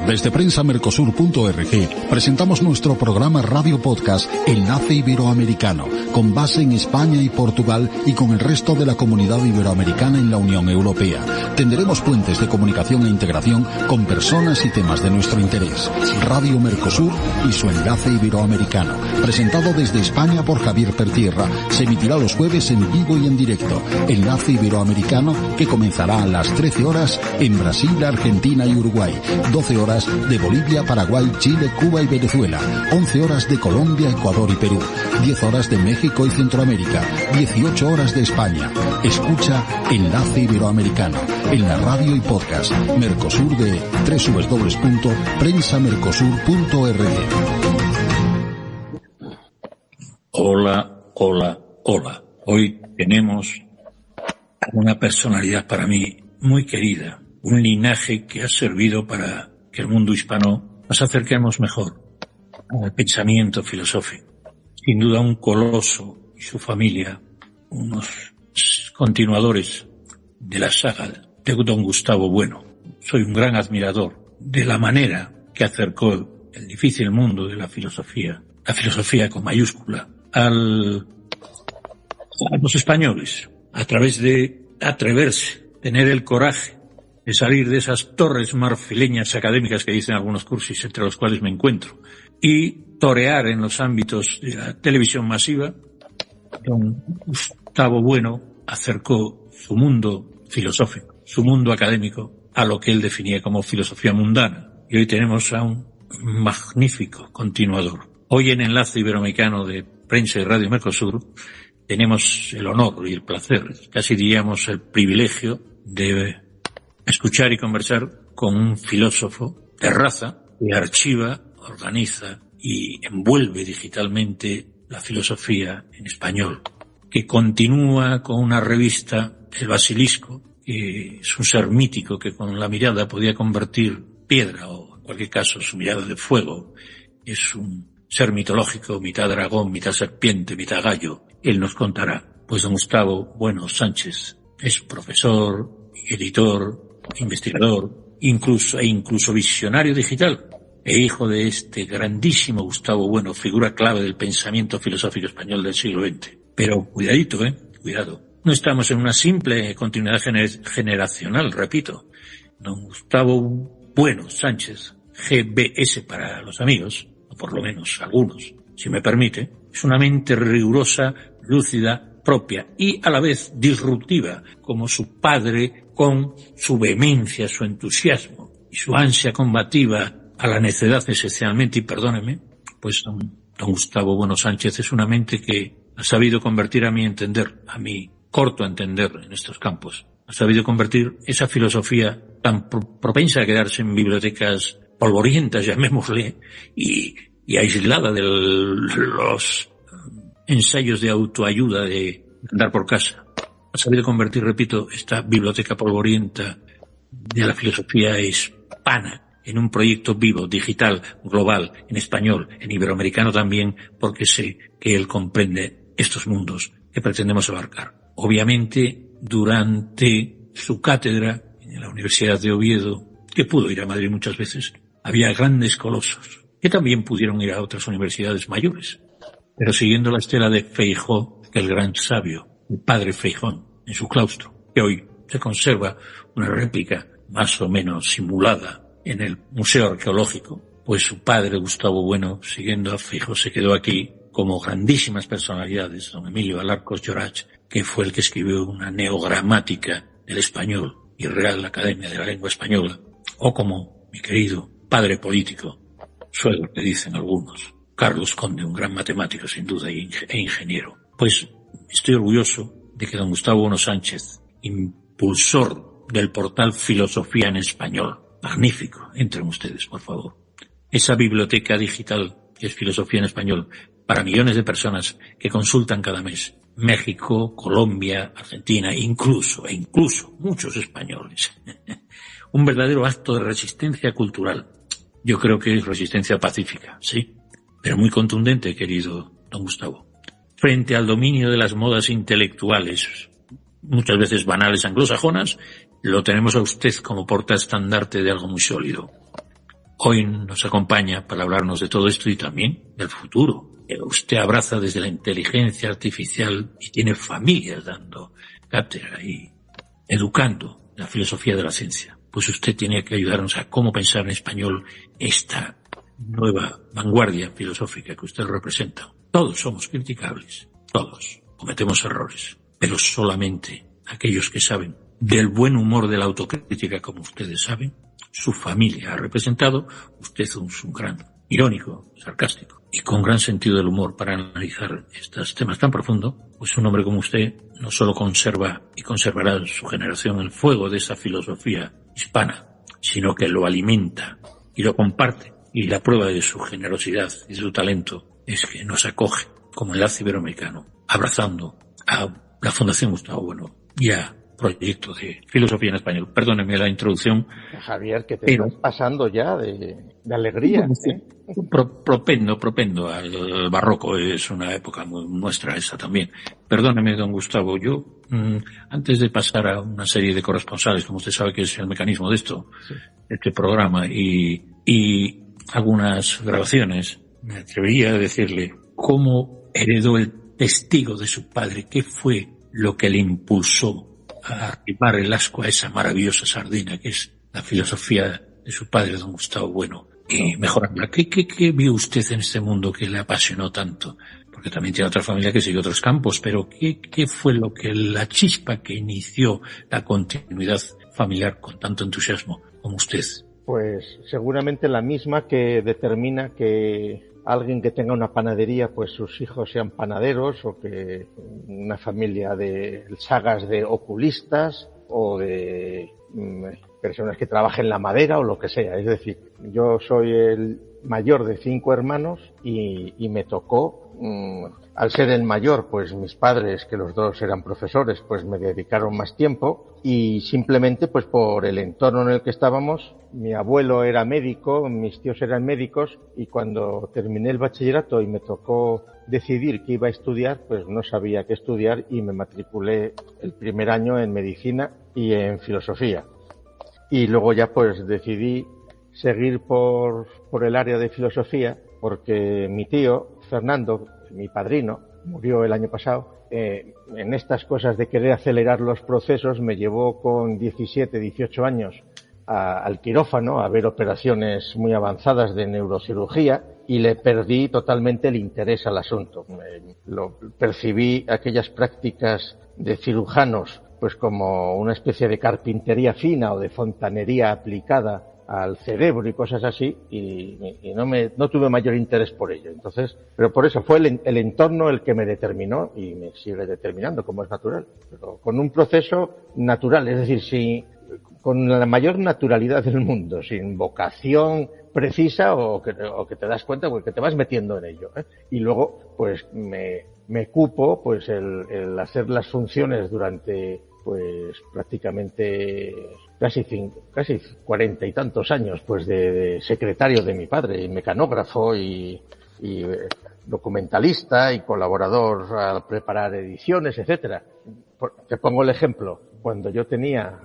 Desde prensamercosur.org presentamos nuestro programa Radio Podcast Enlace Iberoamericano, con base en España y Portugal y con el resto de la comunidad iberoamericana en la Unión Europea. Tenderemos puentes de comunicación e integración con personas y temas de nuestro interés. Radio Mercosur y su Enlace Iberoamericano, presentado desde España por Javier Pertierra, se emitirá los jueves en vivo y en directo. Enlace Iberoamericano, que comenzará a las 13 horas en Brasil, Argentina y Uruguay, 12 horas de Bolivia, Paraguay, Chile, Cuba y Venezuela, 11 horas de Colombia, Ecuador y Perú, 10 horas de México y Centroamérica, 18 horas de España. Escucha Enlace Iberoamericano en la radio y podcast Mercosur de www.prensamercosur.org. Hola, hola, hola. Hoy tenemos a una personalidad para mí muy querida, un linaje que ha servido para que el mundo hispano nos acerquemos mejor al pensamiento filosófico. Sin duda un coloso y su familia, unos continuadores de la saga de don Gustavo Bueno. Soy un gran admirador de la manera que acercó el difícil mundo de la filosofía con mayúscula, a los españoles, a través de atreverse, tener el coraje de salir de esas torres marfileñas académicas que dicen algunos cursis, entre los cuales me encuentro, y torear en los ámbitos de la televisión masiva. Don Gustavo Bueno acercó su mundo filosófico, su mundo académico, a lo que él definía como filosofía mundana. Y hoy tenemos a un magnífico continuador. Hoy en Enlace Iberoamericano de Prensa y Radio Mercosur tenemos el honor y el placer, casi diríamos el privilegio, de escuchar y conversar con un filósofo de raza que archiva, organiza y envuelve digitalmente la filosofía en español, que continúa con una revista, El Basilisco, que es un ser mítico que con la mirada podía convertir piedra, o en cualquier caso su mirada de fuego. Es un ser mitológico, mitad dragón, mitad serpiente, mitad gallo. Él nos contará. Pues don Gustavo Bueno Sánchez es profesor, editor, investigador, incluso visionario digital, e hijo de este grandísimo Gustavo Bueno, figura clave del pensamiento filosófico español del siglo XX. Pero cuidadito, cuidado. No estamos en una simple continuidad generacional, repito. Don Gustavo Bueno Sánchez, GBS para los amigos, o por lo menos algunos, si me permite, es una mente rigurosa, lúcida, propia y a la vez disruptiva, como su padre, con su vehemencia, su entusiasmo y su ansia combativa a la necedad esencialmente, y perdóneme, pues don Gustavo Bueno Sánchez es una mente que ha sabido convertir, a mi entender, a mi corto entender en estos campos, ha sabido convertir esa filosofía tan propensa a quedarse en bibliotecas polvorientas, llamémosle, y aislada de los ensayos de autoayuda de andar por casa. Ha sabido convertir, repito, esta biblioteca polvorienta de la filosofía hispana en un proyecto vivo, digital, global, en español, en iberoamericano también, porque sé que él comprende estos mundos que pretendemos abarcar. Obviamente, durante su cátedra en la Universidad de Oviedo, que pudo ir a Madrid muchas veces, había grandes colosos que también pudieron ir a otras universidades mayores. Pero siguiendo la estela de Feijó, el gran sabio, el padre Feijón, en su claustro, que hoy se conserva una réplica más o menos simulada en el Museo Arqueológico, pues su padre, Gustavo Bueno, siguiendo a Feijó, se quedó aquí como grandísimas personalidades, don Emilio Alarcos Llorach, que fue el que escribió una neogramática del español y Real Academia de la Lengua Española, o como mi querido padre político, suegro que dicen algunos, Carlos Conde, un gran matemático sin duda e ingeniero. Pues estoy orgulloso de que don Gustavo Bueno Sánchez, impulsor del portal Filosofía en Español, magnífico, entren ustedes, por favor, esa biblioteca digital que es Filosofía en Español, para millones de personas que consultan cada mes, México, Colombia, Argentina, incluso muchos españoles. Un verdadero acto de resistencia cultural. Yo creo que es resistencia pacífica, sí, pero muy contundente, querido don Gustavo. Frente al dominio de las modas intelectuales, muchas veces banales anglosajonas, lo tenemos a usted como portaestandarte de algo muy sólido. hoy nos acompaña para hablarnos de todo esto y también del futuro. Usted abraza desde la inteligencia artificial y tiene familias dando cátedra y educando la filosofía de la ciencia. Pues usted tiene que ayudarnos a cómo pensar en español esta nueva vanguardia filosófica que usted representa. Todos somos criticables, todos cometemos errores, pero solamente aquellos que saben del buen humor de la autocrítica, como ustedes saben, su familia ha representado. Usted es un gran irónico, sarcástico y con gran sentido del humor para analizar estos temas tan profundos. Pues un hombre como usted no solo conserva y conservará en su generación el fuego de esa filosofía hispana, sino que lo alimenta y lo comparte. Y la prueba de su generosidad y de su talento es que nos acoge como enlace iberoamericano, abrazando a la Fundación Gustavo Bueno y a Proyecto de Filosofía en Español. Perdóneme la introducción. Javier, que te estás pasando ya de alegría. Propendo al barroco, es una época muy nuestra esa también. Perdóneme, don Gustavo, yo, antes de pasar a una serie de corresponsales, como usted sabe que es el mecanismo de esto, sí, este programa, y algunas grabaciones, me atrevería a decirle cómo heredó el testigo de su padre, qué fue lo que le impulsó a arribar el ascua a esa maravillosa sardina que es la filosofía de su padre, don Gustavo Bueno, y mejorarla. ¿Qué vio usted en este mundo que le apasionó tanto? Porque también tiene otra familia que sigue otros campos, pero ¿qué fue lo que la chispa que inició la continuidad familiar con tanto entusiasmo como usted? Pues seguramente la misma que determina que alguien que tenga una panadería, pues sus hijos sean panaderos, o que una familia de sagas de oculistas o de personas que trabajen la madera o lo que sea. Es decir, yo soy el mayor de 5 hermanos y me tocó, al ser el mayor, pues mis padres, que los dos eran profesores, pues me dedicaron más tiempo, y simplemente pues por el entorno en el que estábamos. Mi abuelo era médico, mis tíos eran médicos, y cuando terminé el bachillerato y me tocó decidir qué iba a estudiar, pues no sabía qué estudiar y me matriculé el primer año en medicina y en filosofía. Y luego ya pues decidí seguir por el área de filosofía, porque mi tío, Fernando, mi padrino, murió el año pasado. En estas cosas de querer acelerar los procesos me llevó con 17, 18 años al quirófano a ver operaciones muy avanzadas de neurocirugía, y le perdí totalmente el interés al asunto. Percibí aquellas prácticas de cirujanos pues como una especie de carpintería fina o de fontanería aplicada al cerebro y cosas así, y no tuve mayor interés por ello. Entonces, pero por eso fue el entorno el que me determinó, y me sigue determinando, como es natural, pero con un proceso natural, es decir, con la mayor naturalidad del mundo, sin vocación precisa o que te das cuenta porque te vas metiendo en ello, ¿eh? Y luego pues me cupo pues el hacer las funciones durante pues prácticamente casi 40 y tantos años, pues de secretario de mi padre, y mecanógrafo y documentalista y colaborador al preparar ediciones, etcétera. Te pongo el ejemplo. Cuando yo tenía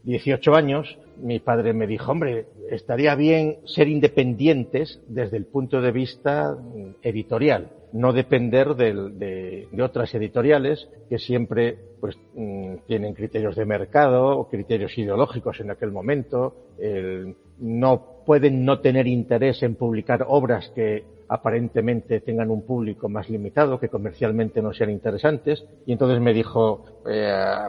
18 años, mi padre me dijo, hombre, estaría bien ser independientes desde el punto de vista editorial, no depender de otras editoriales que siempre pues tienen criterios de mercado o criterios ideológicos en aquel momento, no pueden no tener interés en publicar obras que aparentemente tengan un público más limitado, que comercialmente no sean interesantes, y entonces me dijo,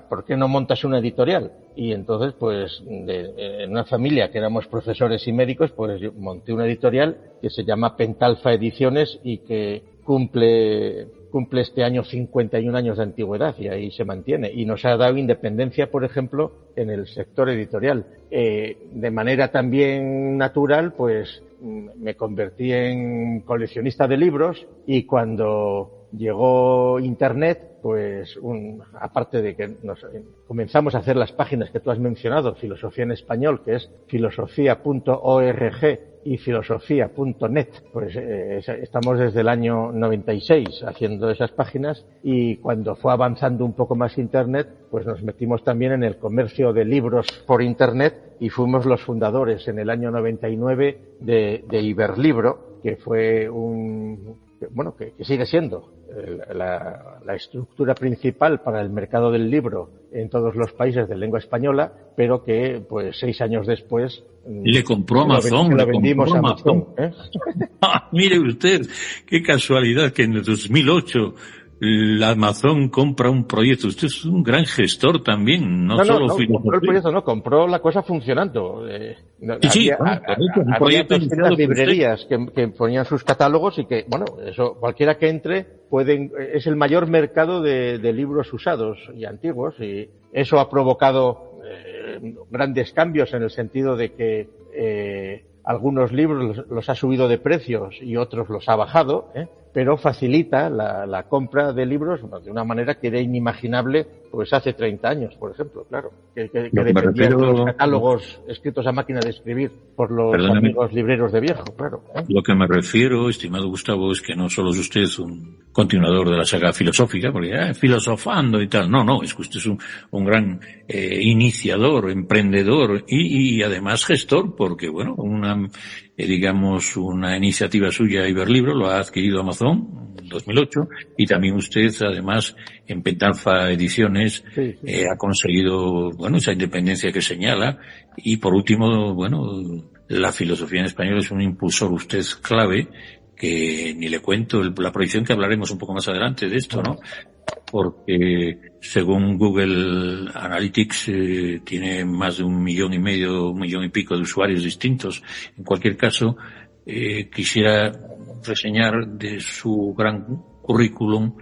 ¿por qué no montas una editorial? Y entonces, pues, en una familia que éramos profesores y médicos, pues yo monté una editorial que se llama Pentalfa Ediciones y que cumple este año 51 años de antigüedad, y ahí se mantiene, y nos ha dado independencia, por ejemplo, en el sector editorial. De manera también natural, pues me convertí en coleccionista de libros, y cuando llegó Internet, pues aparte de que comenzamos a hacer las páginas que tú has mencionado, Filosofía en Español, que es filosofía.org y filosofía.net, pues estamos desde el año 96 haciendo esas páginas, y cuando fue avanzando un poco más Internet, pues nos metimos también en el comercio de libros por Internet y fuimos los fundadores en el año 99 de Iberlibro, que fue que sigue siendo la estructura principal para el mercado del libro en todos los países de lengua española, pero que pues 6 años después le compró Amazon, lo vendimos a Amazon. Mire usted, qué casualidad que en el 2008 la Amazon compra un proyecto. Usted es un gran gestor también, no solo compró el proyecto, compró la cosa funcionando. Había librerías que ponían sus catálogos y que, eso cualquiera que entre es el mayor mercado de libros usados y antiguos, y eso ha provocado grandes cambios en el sentido de que algunos libros los ha subido de precios y otros los ha bajado, pero facilita la compra de libros de una manera que era inimaginable pues hace 30 años, por ejemplo, claro, que dependían de los catálogos escritos a máquina de escribir por los amigos libreros de viejo, claro. Lo que me refiero, estimado Gustavo, es que no solo es usted un continuador de la saga filosófica, porque filosofando y tal, no, es que usted es un gran iniciador, emprendedor y además gestor, porque una iniciativa suya, Iberlibro, lo ha adquirido Amazon en 2008, y también usted, además, en Pentalfa Ediciones, ha conseguido, esa independencia que señala, y por último, la filosofía en español es un impulsor usted clave, que ni le cuento la proyección, que hablaremos un poco más adelante de esto, ¿no? Porque según Google Analytics tiene más de 1,5 millones, 1,5 millones de usuarios distintos. En cualquier caso, quisiera reseñar de su gran currículum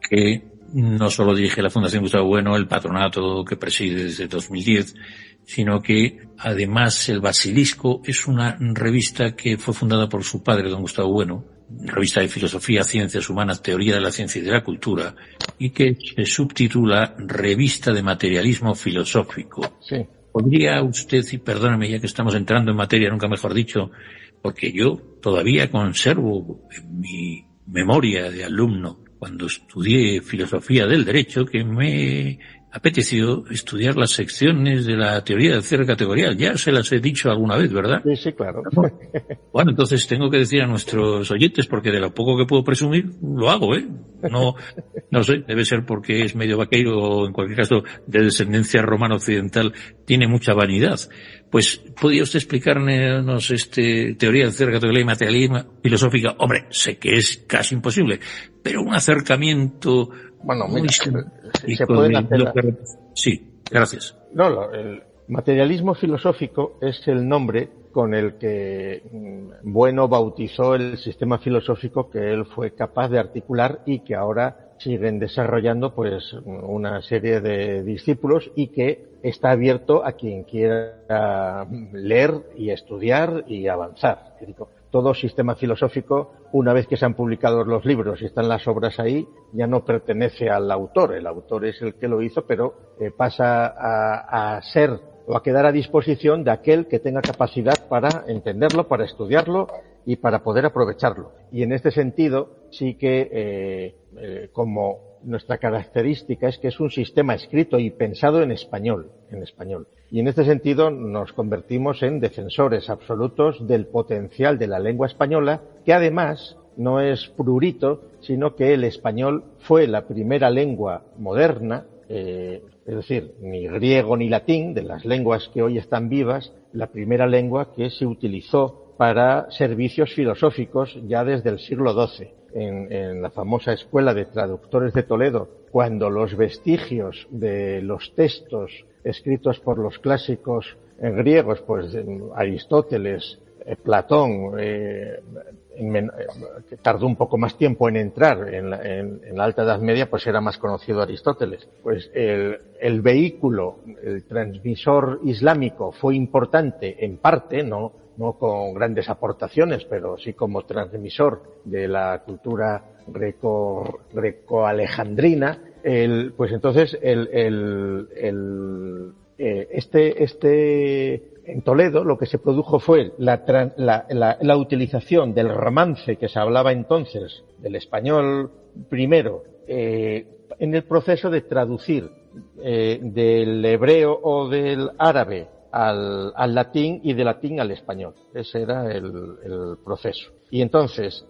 que no solo dirige la Fundación Gustavo Bueno, el patronato que preside desde 2010, sino que además el Basilisco es una revista que fue fundada por su padre, don Gustavo Bueno, revista de filosofía, ciencias humanas, teoría de la ciencia y de la cultura, y que se subtitula Revista de Materialismo Filosófico. Sí. ¿Podría usted, y perdóneme ya que estamos entrando en materia, nunca mejor dicho, porque yo todavía conservo en mi memoria de alumno, cuando estudié filosofía del derecho, que me apeteció estudiar las secciones de la teoría del cierre categorial? Ya se las he dicho alguna vez, ¿verdad? Sí, claro. Bueno, entonces tengo que decir a nuestros oyentes, porque de lo poco que puedo presumir, lo hago, No sé, debe ser porque es medio vaqueiro, o en cualquier caso de descendencia romana occidental, tiene mucha vanidad. Pues, ¿podría usted explicarnos teoría del cierre categorial y materialismo filosófica? Hombre, sé que es casi imposible, pero un acercamiento... se pueden hacer... Sí, gracias. El materialismo filosófico es el nombre con el que Bueno bautizó el sistema filosófico que él fue capaz de articular y que ahora siguen desarrollando pues una serie de discípulos, y que está abierto a quien quiera leer y estudiar y avanzar. Todo sistema filosófico, una vez que se han publicado los libros y están las obras ahí, ya no pertenece al autor. El autor es el que lo hizo, pero pasa a ser o a quedar a disposición de aquel que tenga capacidad para entenderlo, para estudiarlo y para poder aprovecharlo. Y en este sentido, sí que como nuestra característica es que es un sistema escrito y pensado en español. Y en este sentido nos convertimos en defensores absolutos del potencial de la lengua española, que además no es prurito, sino que el español fue la primera lengua moderna, es decir, ni griego ni latín, de las lenguas que hoy están vivas, la primera lengua que se utilizó para servicios filosóficos ya desde el siglo XII. En la famosa Escuela de Traductores de Toledo, cuando los vestigios de los textos escritos por los clásicos griegos, pues Aristóteles, Platón, que tardó un poco más tiempo en entrar en la Alta Edad Media, pues era más conocido Aristóteles. Pues el vehículo, el transmisor islámico fue importante en parte, no no con grandes aportaciones, pero sí como transmisor de la cultura greco-alejandrina, pues entonces en Toledo lo que se produjo fue la utilización del romance que se hablaba entonces, del español primero, en el proceso de traducir del hebreo o del árabe al latín y del latín al español. Ese era el proceso. Y entonces,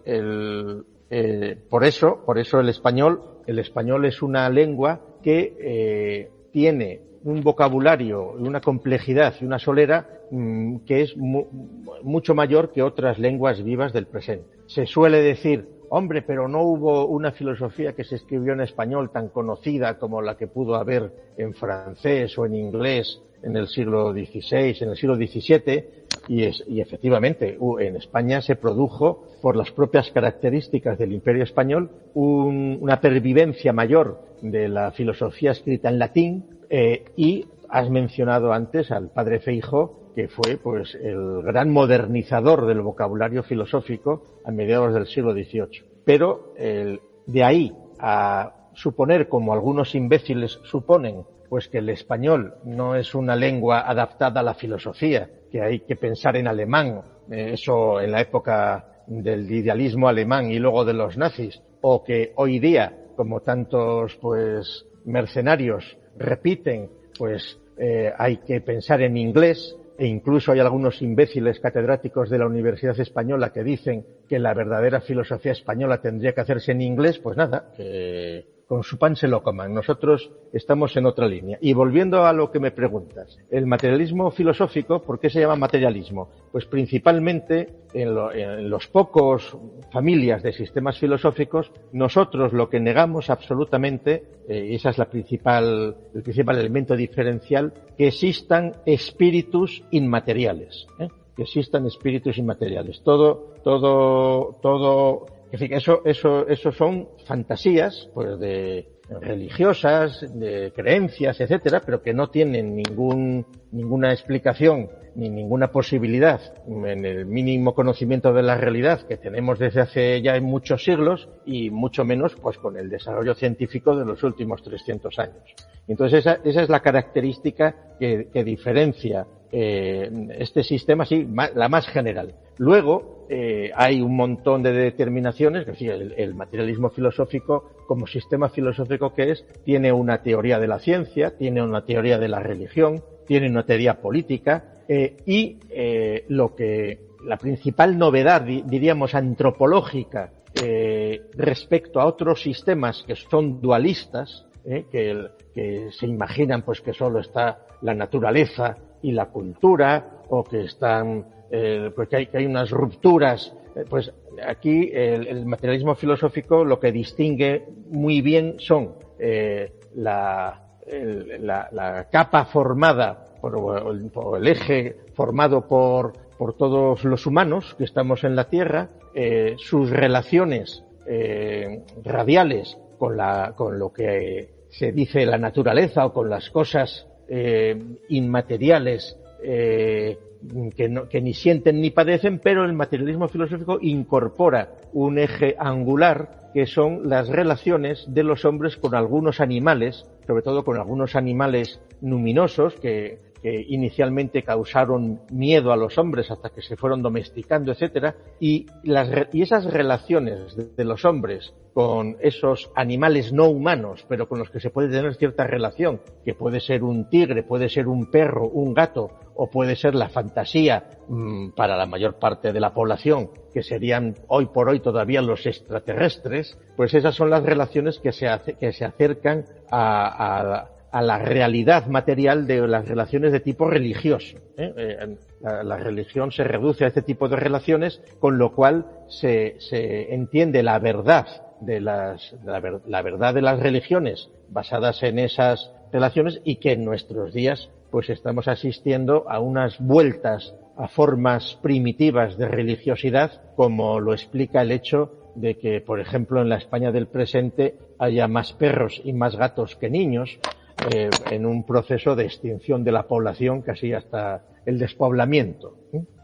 por eso el español es una lengua que tiene un vocabulario, una complejidad y una solera que es mucho mayor que otras lenguas vivas del presente. Se suele decir, hombre, pero no hubo una filosofía que se escribió en español tan conocida como la que pudo haber en francés o en inglés en el siglo XVI, en el siglo XVII, y efectivamente en España se produjo, por las propias características del Imperio Español, una pervivencia mayor de la filosofía escrita en latín, y has mencionado antes al padre Feijoo, que fue pues el gran modernizador del vocabulario filosófico a mediados del siglo XVIII. Pero de ahí a suponer, como algunos imbéciles suponen, pues que el español no es una lengua adaptada a la filosofía, que hay que pensar en alemán, eso en la época del idealismo alemán y luego de los nazis, o que hoy día, como tantos pues mercenarios repiten, pues hay que pensar en inglés, e incluso hay algunos imbéciles catedráticos de la Universidad Española que dicen que la verdadera filosofía española tendría que hacerse en inglés. Pues nada, con su pan se lo coman. Nosotros estamos en otra línea. Y volviendo a lo que me preguntas, el materialismo filosófico, ¿por qué se llama materialismo? Pues principalmente en los pocos familias de sistemas filosóficos, nosotros lo que negamos absolutamente, y esa es el principal elemento diferencial, que existan espíritus inmateriales, que existan espíritus inmateriales. En fin, eso son fantasías, pues religiosas, de creencias, etcétera, pero que no tienen ninguna explicación ni ninguna posibilidad en el mínimo conocimiento de la realidad que tenemos desde hace ya muchos siglos, y mucho menos pues con el desarrollo científico de los últimos 300 años. Entonces esa es la característica que diferencia este sistema, sí, la más general. Luego hay un montón de determinaciones, es decir, el materialismo filosófico como sistema filosófico que tiene una teoría de la ciencia, tiene una teoría de la religión, tiene una teoría política, y la principal novedad, diríamos, antropológica respecto a otros sistemas que son dualistas, que se imaginan pues que solo está la naturaleza y la cultura, o que están pues que hay unas rupturas, pues aquí el materialismo filosófico lo que distingue muy bien son la capa formada por el eje formado por todos los humanos que estamos en la Tierra, sus relaciones radiales con lo que se dice la naturaleza o con las cosas inmateriales que ni sienten ni padecen, pero el materialismo filosófico incorpora un eje angular que son las relaciones de los hombres con algunos animales, sobre todo con algunos animales luminosos que inicialmente causaron miedo a los hombres hasta que se fueron domesticando, etcétera, y esas relaciones de los hombres con esos animales no humanos, pero con los que se puede tener cierta relación, que puede ser un tigre, puede ser un perro, un gato, o puede ser la fantasía para la mayor parte de la población, que serían hoy por hoy todavía los extraterrestres, pues esas son las relaciones que se acercan a la realidad material de las relaciones de tipo religioso. La religión se reduce a este tipo de relaciones, con lo cual se entiende la verdad la verdad de las religiones basadas en esas relaciones, y que en nuestros días pues estamos asistiendo a unas vueltas a formas primitivas de religiosidad, como lo explica el hecho de que, por ejemplo, en la España del presente haya más perros y más gatos que niños, en un proceso de extinción de la población, casi hasta el despoblamiento.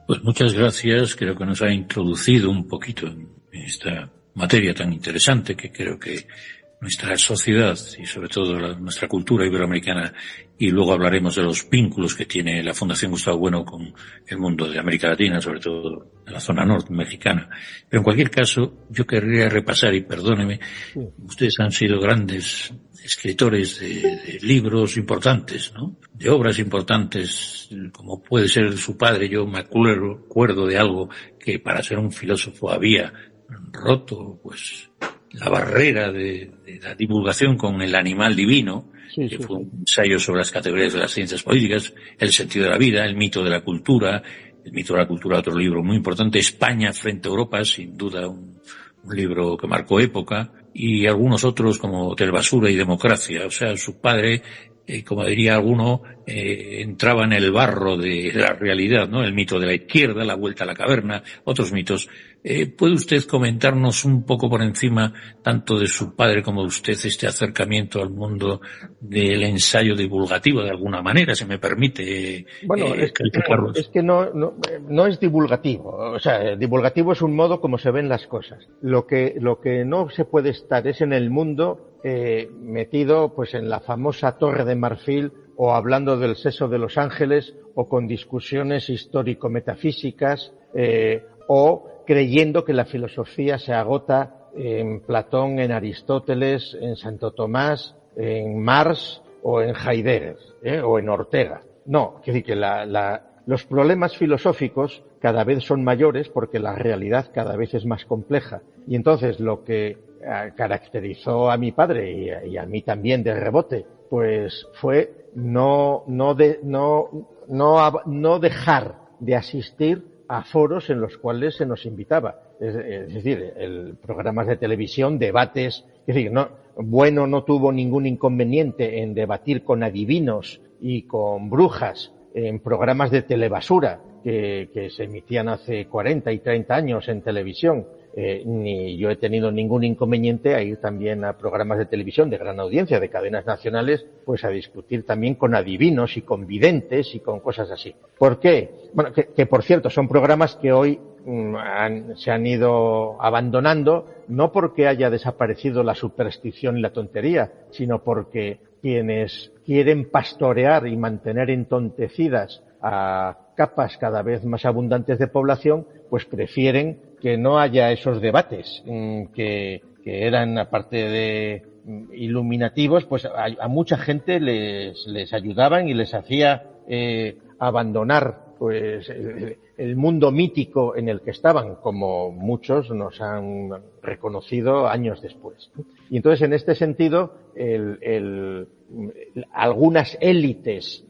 Pues muchas gracias. Creo que nos ha introducido un poquito en esta materia tan interesante que creo que nuestra sociedad y sobre todo nuestra cultura iberoamericana, y luego hablaremos de los vínculos que tiene la Fundación Gustavo Bueno con el mundo de América Latina, sobre todo en la zona norte mexicana. Pero en cualquier caso, yo querría repasar, y perdóneme, ustedes han sido grandes escritores de libros importantes, ¿no? De obras importantes, como puede ser su padre. Yo me acuerdo de algo que para ser un filósofo había roto, pues, la barrera de la divulgación con el animal divino, que fue un ensayo sobre las categorías de las ciencias políticas, el sentido de la vida, el mito de la cultura, otro libro muy importante, España frente a Europa, sin duda un libro que marcó época, y algunos otros como Hotel Basura y Democracia. O sea, su padre, como diría alguno, entraba en el barro de la realidad, ¿no? El mito de la izquierda, la vuelta a la caverna, otros mitos. ¿Puede usted comentarnos un poco por encima, tanto de su padre como de usted, este acercamiento al mundo del ensayo divulgativo de alguna manera, si me permite? Bueno, es que no es divulgativo. O sea, divulgativo es un modo como se ven las cosas. Lo que no se puede estar es en el mundo metido pues en la famosa Torre de Marfil, o hablando del seso de los ángeles, o con discusiones histórico-metafísicas, o creyendo que la filosofía se agota en Platón, en Aristóteles, en Santo Tomás, en Marx o en Heidegger, o en Ortega. No, quiere decir que los problemas filosóficos cada vez son mayores porque la realidad cada vez es más compleja. Y entonces lo que caracterizó a mi padre y a mí también de rebote, pues fue no dejar de asistir a foros en los cuales se nos invitaba. Es decir, programas de televisión, debates. Es decir, Bueno no tuvo ningún inconveniente en debatir con adivinos y con brujas en programas de telebasura que se emitían hace 40 y 30 años en televisión. Ni yo he tenido ningún inconveniente a ir también a programas de televisión de gran audiencia, de cadenas nacionales, pues a discutir también con adivinos y con videntes y con cosas así. ¿Por qué? Bueno, que por cierto son programas que hoy se han ido abandonando, no porque haya desaparecido la superstición y la tontería, sino porque quienes quieren pastorear y mantener entontecidas a capas cada vez más abundantes de población, pues prefieren que no haya esos debates que eran, aparte de iluminativos, pues a mucha gente les ayudaban y les hacía abandonar pues el mundo mítico en el que estaban, como muchos nos han reconocido años después. Y entonces, en este sentido, algunas élites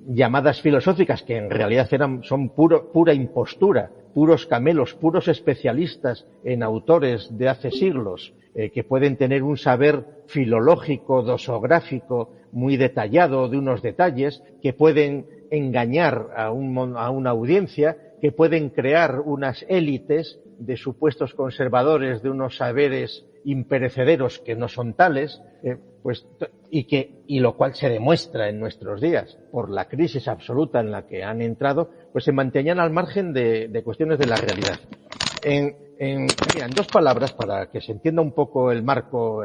llamadas filosóficas, que en realidad son pura impostura, puros camelos, puros especialistas en autores de hace siglos, que pueden tener un saber filológico, dosográfico, muy detallado de unos detalles, que pueden engañar a una audiencia, que pueden crear unas élites de supuestos conservadores de unos saberes imperecederos que no son tales, y lo cual se demuestra en nuestros días por la crisis absoluta en la que han entrado, pues se mantenían al margen de cuestiones de la realidad. En dos palabras, para que se entienda un poco el marco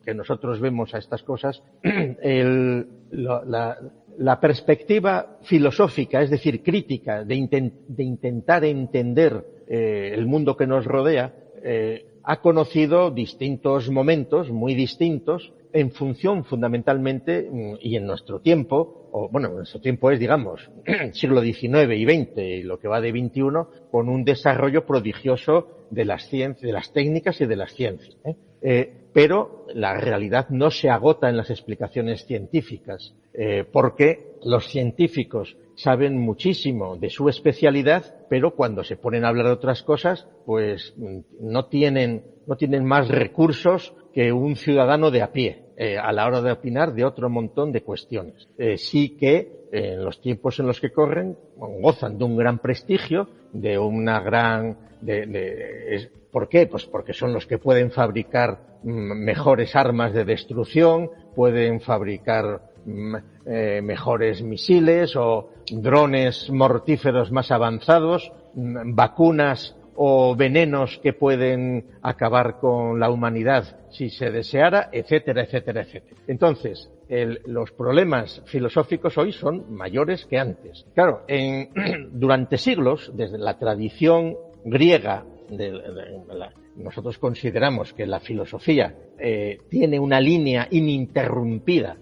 que nosotros vemos a estas cosas, la perspectiva filosófica, es decir, crítica, de intentar entender el mundo que nos rodea, ha conocido distintos momentos muy distintos en función fundamentalmente, y en nuestro tiempo, nuestro tiempo es, digamos, siglo XIX y XX y lo que va de XXI, con un desarrollo prodigioso de las ciencias, de las técnicas y de las ciencias. Pero la realidad no se agota en las explicaciones científicas, porque los científicos saben muchísimo de su especialidad, pero cuando se ponen a hablar de otras cosas, pues no tienen más recursos que un ciudadano de a pie a la hora de opinar de otro montón de cuestiones. Sí que en los tiempos en los que corren gozan de un gran prestigio, de una gran... ¿Por qué? Pues porque son los que pueden fabricar mejores armas de destrucción, pueden fabricar mejores misiles o drones mortíferos más avanzados, vacunas o venenos que pueden acabar con la humanidad si se deseara, etcétera, etcétera, etcétera. Entonces, los problemas filosóficos hoy son mayores que antes. Claro, durante siglos, desde la tradición griega, nosotros consideramos que la filosofía tiene una línea ininterrumpida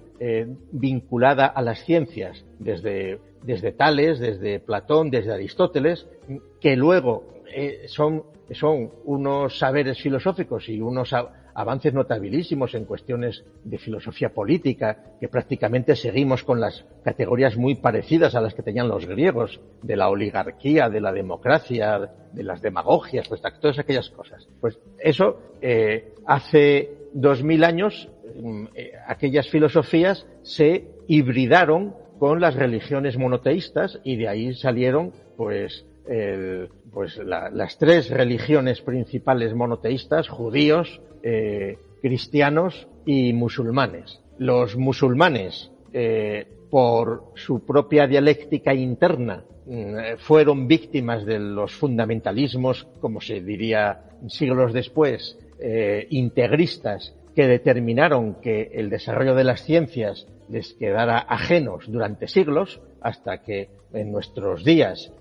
vinculada a las ciencias, desde Tales, desde Platón, desde Aristóteles, que luego son unos saberes filosóficos y unos avances notabilísimos en cuestiones de filosofía política, que prácticamente seguimos con las categorías muy parecidas a las que tenían los griegos, de la oligarquía, de la democracia, de las demagogias, pues todas aquellas cosas. Pues eso, hace 2000 años, aquellas filosofías se hibridaron con las religiones monoteístas y de ahí salieron, las tres religiones principales monoteístas: judíos, cristianos y musulmanes. Los musulmanes, por su propia dialéctica interna, fueron víctimas de los fundamentalismos, como se diría siglos después, integristas, que determinaron que el desarrollo de las ciencias les quedara ajenos durante siglos, hasta que en nuestros días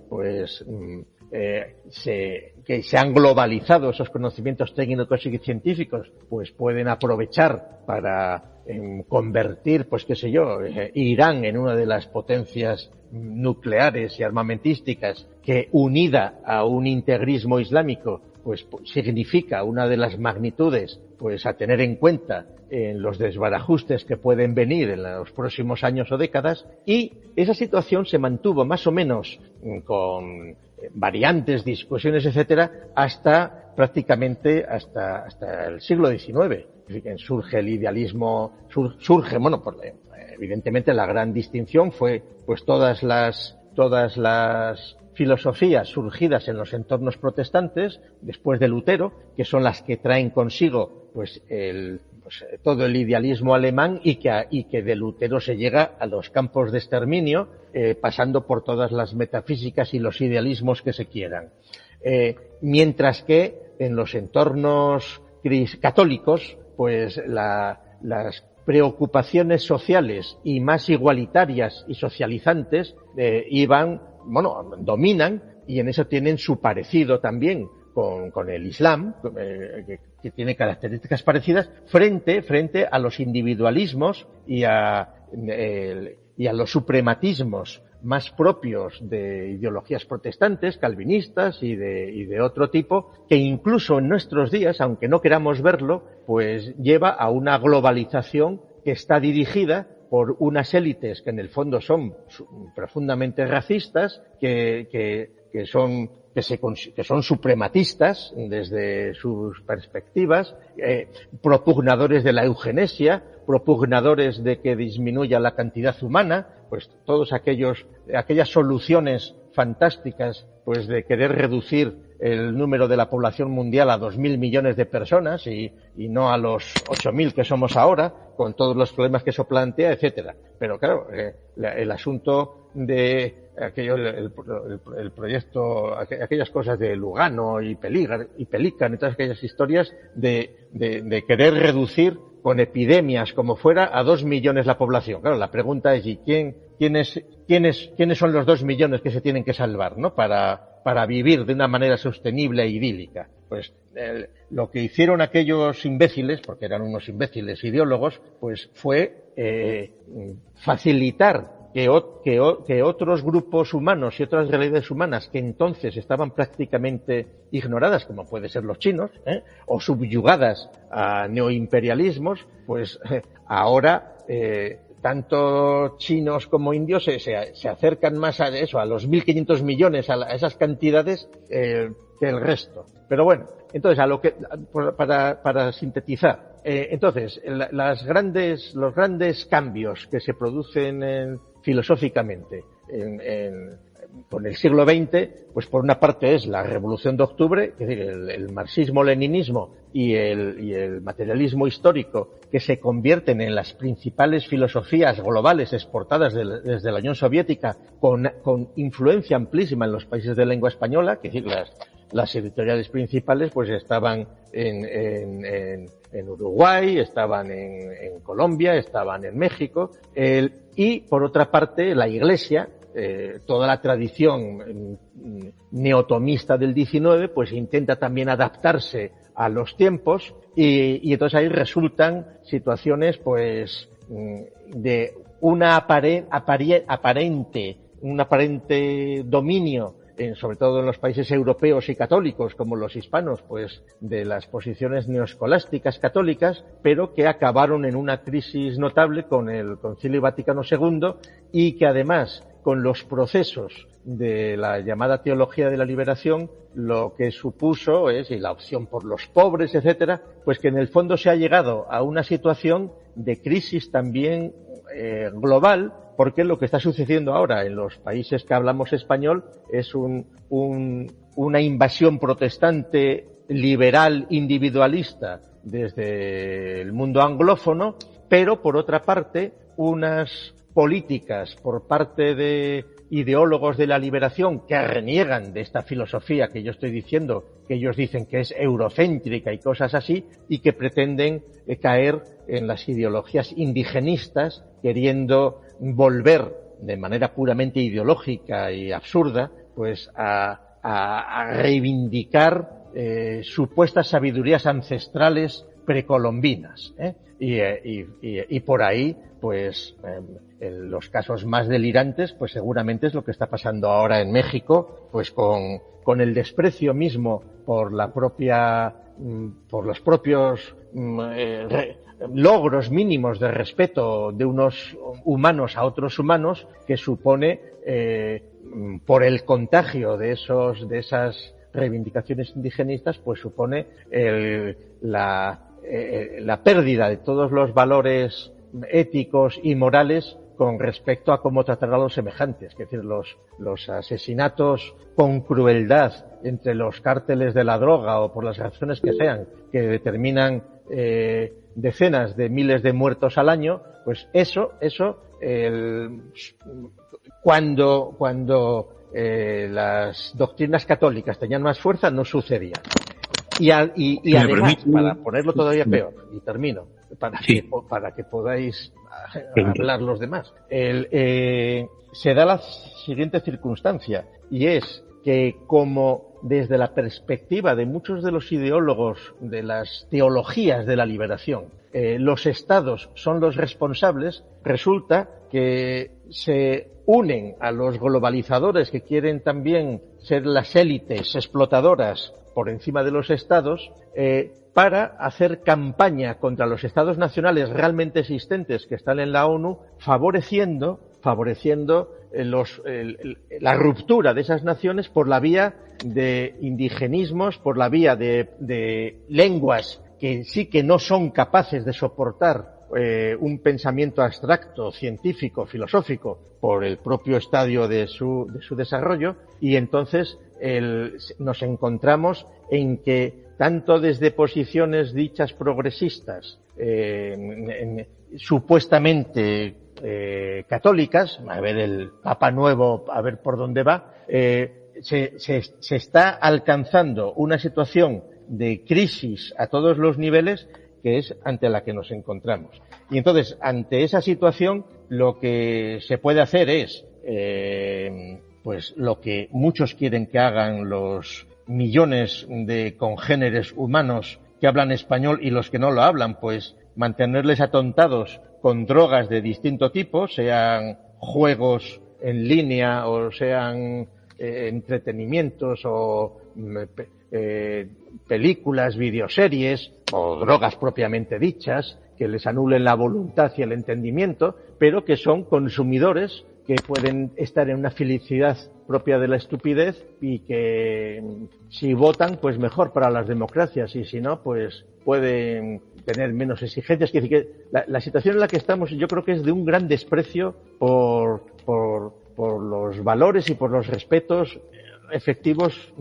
que se han globalizado esos conocimientos técnicos y científicos, pues pueden aprovechar para convertir, Irán en una de las potencias nucleares y armamentísticas, que unida a un integrismo islámico, pues significa una de las magnitudes, pues a tener en cuenta en los desbarajustes que pueden venir en los próximos años o décadas. Y esa situación se mantuvo más o menos con variantes, discusiones, etcétera, hasta el siglo XIX. Surge el idealismo, evidentemente la gran distinción fue todas las filosofías surgidas en los entornos protestantes después de Lutero, que son las que traen consigo todo el idealismo alemán, y que de Lutero se llega a los campos de exterminio, pasando por todas las metafísicas y los idealismos que se quieran. Mientras que en los entornos católicos, pues las preocupaciones sociales y más igualitarias y socializantes dominan, y en eso tienen su parecido también con el Islam, que tiene características parecidas, frente a los individualismos y a los suprematismos más propios de ideologías protestantes, calvinistas y de otro tipo, que incluso en nuestros días, aunque no queramos verlo, pues lleva a una globalización que está dirigida por unas élites que en el fondo son profundamente racistas, que son suprematistas desde sus perspectivas, propugnadores de la eugenesia, propugnadores de que disminuya la cantidad humana, pues todas aquellas soluciones fantásticas, pues de querer reducir el número de la población mundial a 2.000 millones de personas y no a los 8.000 que somos ahora, con todos los problemas que eso plantea, etcétera. Pero claro, el asunto de el proyecto, aquellas cosas de Lugano y Pelican y todas aquellas historias de querer reducir con epidemias como fuera a 2 millones la población. Claro, la pregunta es: ¿y quiénes son los 2 millones que se tienen que salvar, ¿no? Para vivir de una manera sostenible e idílica? Pues lo que hicieron aquellos imbéciles, porque eran unos imbéciles ideólogos, pues fue facilitar que otros grupos humanos y otras realidades humanas que entonces estaban prácticamente ignoradas, como puede ser los chinos, o subyugadas a neoimperialismos, pues ahora tanto chinos como indios se acercan más a eso, a los 1.500 millones, a esas cantidades, que el resto. Pero bueno, entonces para sintetizar, entonces los grandes cambios que se producen filosóficamente con el siglo XX, pues por una parte es la Revolución de Octubre, es decir, el marxismo-leninismo y el materialismo histórico, que se convierten en las principales filosofías globales exportadas desde la Unión Soviética, con influencia amplísima en los países de lengua española, que es decir, las editoriales principales pues estaban en Uruguay, estaban en Colombia, estaban en México, y por otra parte la Iglesia, toda la tradición neotomista del XIX, pues intenta también adaptarse a los tiempos y entonces ahí resultan situaciones pues de un aparente dominio, sobre todo en los países europeos y católicos como los hispanos, pues de las posiciones neoescolásticas católicas, pero que acabaron en una crisis notable con el Concilio Vaticano II y que además con los procesos de la llamada teología de la liberación, lo que supuso es, y la opción por los pobres, etcétera, pues que en el fondo se ha llegado a una situación de crisis también global, porque lo que está sucediendo ahora en los países que hablamos español es una invasión protestante liberal individualista desde el mundo anglófono, pero por otra parte unas políticas por parte de ideólogos de la liberación que reniegan de esta filosofía que yo estoy diciendo, que ellos dicen que es eurocéntrica y cosas así, y que pretenden caer en las ideologías indigenistas, queriendo volver de manera puramente ideológica y absurda, pues a reivindicar supuestas sabidurías ancestrales precolombinas, y por ahí, pues, en los casos más delirantes, pues seguramente es lo que está pasando ahora en México, pues con el desprecio mismo por los propios logros mínimos de respeto de unos humanos a otros humanos, que supone por el contagio de esas reivindicaciones indigenistas, pues supone la pérdida de todos los valores éticos y morales con respecto a cómo tratar a los semejantes, es decir, los asesinatos con crueldad entre los cárteles de la droga o por las razones que sean, que determinan decenas de miles de muertos al año, pues cuando las doctrinas católicas tenían más fuerza, no sucedía. Y además, para ponerlo todavía peor, y termino, para que podáis hablar los demás, se da la siguiente circunstancia, y es que como desde la perspectiva de muchos de los ideólogos de las teologías de la liberación, los estados son los responsables, resulta que se unen a los globalizadores que quieren también ser las élites explotadoras por encima de los estados, para hacer campaña contra los estados nacionales realmente existentes que están en la ONU, favoreciendo la ruptura de esas naciones por la vía de indigenismos, por la vía de lenguas que sí que no son capaces de soportar un pensamiento abstracto, científico, filosófico, por el propio estadio de su desarrollo, y entonces nos encontramos en que tanto desde posiciones dichas progresistas, supuestamente católicas, a ver el Papa Nuevo, a ver por dónde va, se está alcanzando una situación de crisis a todos los niveles, que es ante la que nos encontramos. Y entonces, ante esa situación, lo que se puede hacer es, pues lo que muchos quieren que hagan los millones de congéneres humanos que hablan español y los que no lo hablan, pues mantenerles atontados con drogas de distinto tipo, sean juegos en línea o sean entretenimientos o películas, videoseries o drogas propiamente dichas, que les anulen la voluntad y el entendimiento, pero que son consumidores que pueden estar en una felicidad propia de la estupidez y que si votan, pues mejor para las democracias, y si no, pues pueden tener menos exigencias. Es decir, que la situación en la que estamos, yo creo que es de un gran desprecio por los valores y por los respetos efectivos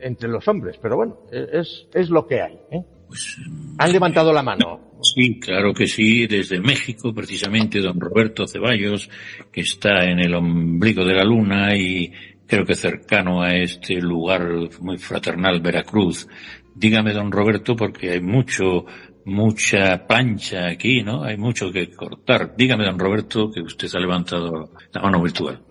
entre los hombres. Pero bueno, es lo que hay, ¿eh? Pues, han levantado la mano. Sí, claro que sí, desde México, precisamente, don Roberto Ceballos, que está en el ombligo de la luna y creo que cercano a este lugar muy fraternal, Veracruz. Dígame, don Roberto, porque hay mucha plancha aquí, ¿no? Hay mucho que cortar. Dígame, don Roberto, que usted ha levantado la mano virtual.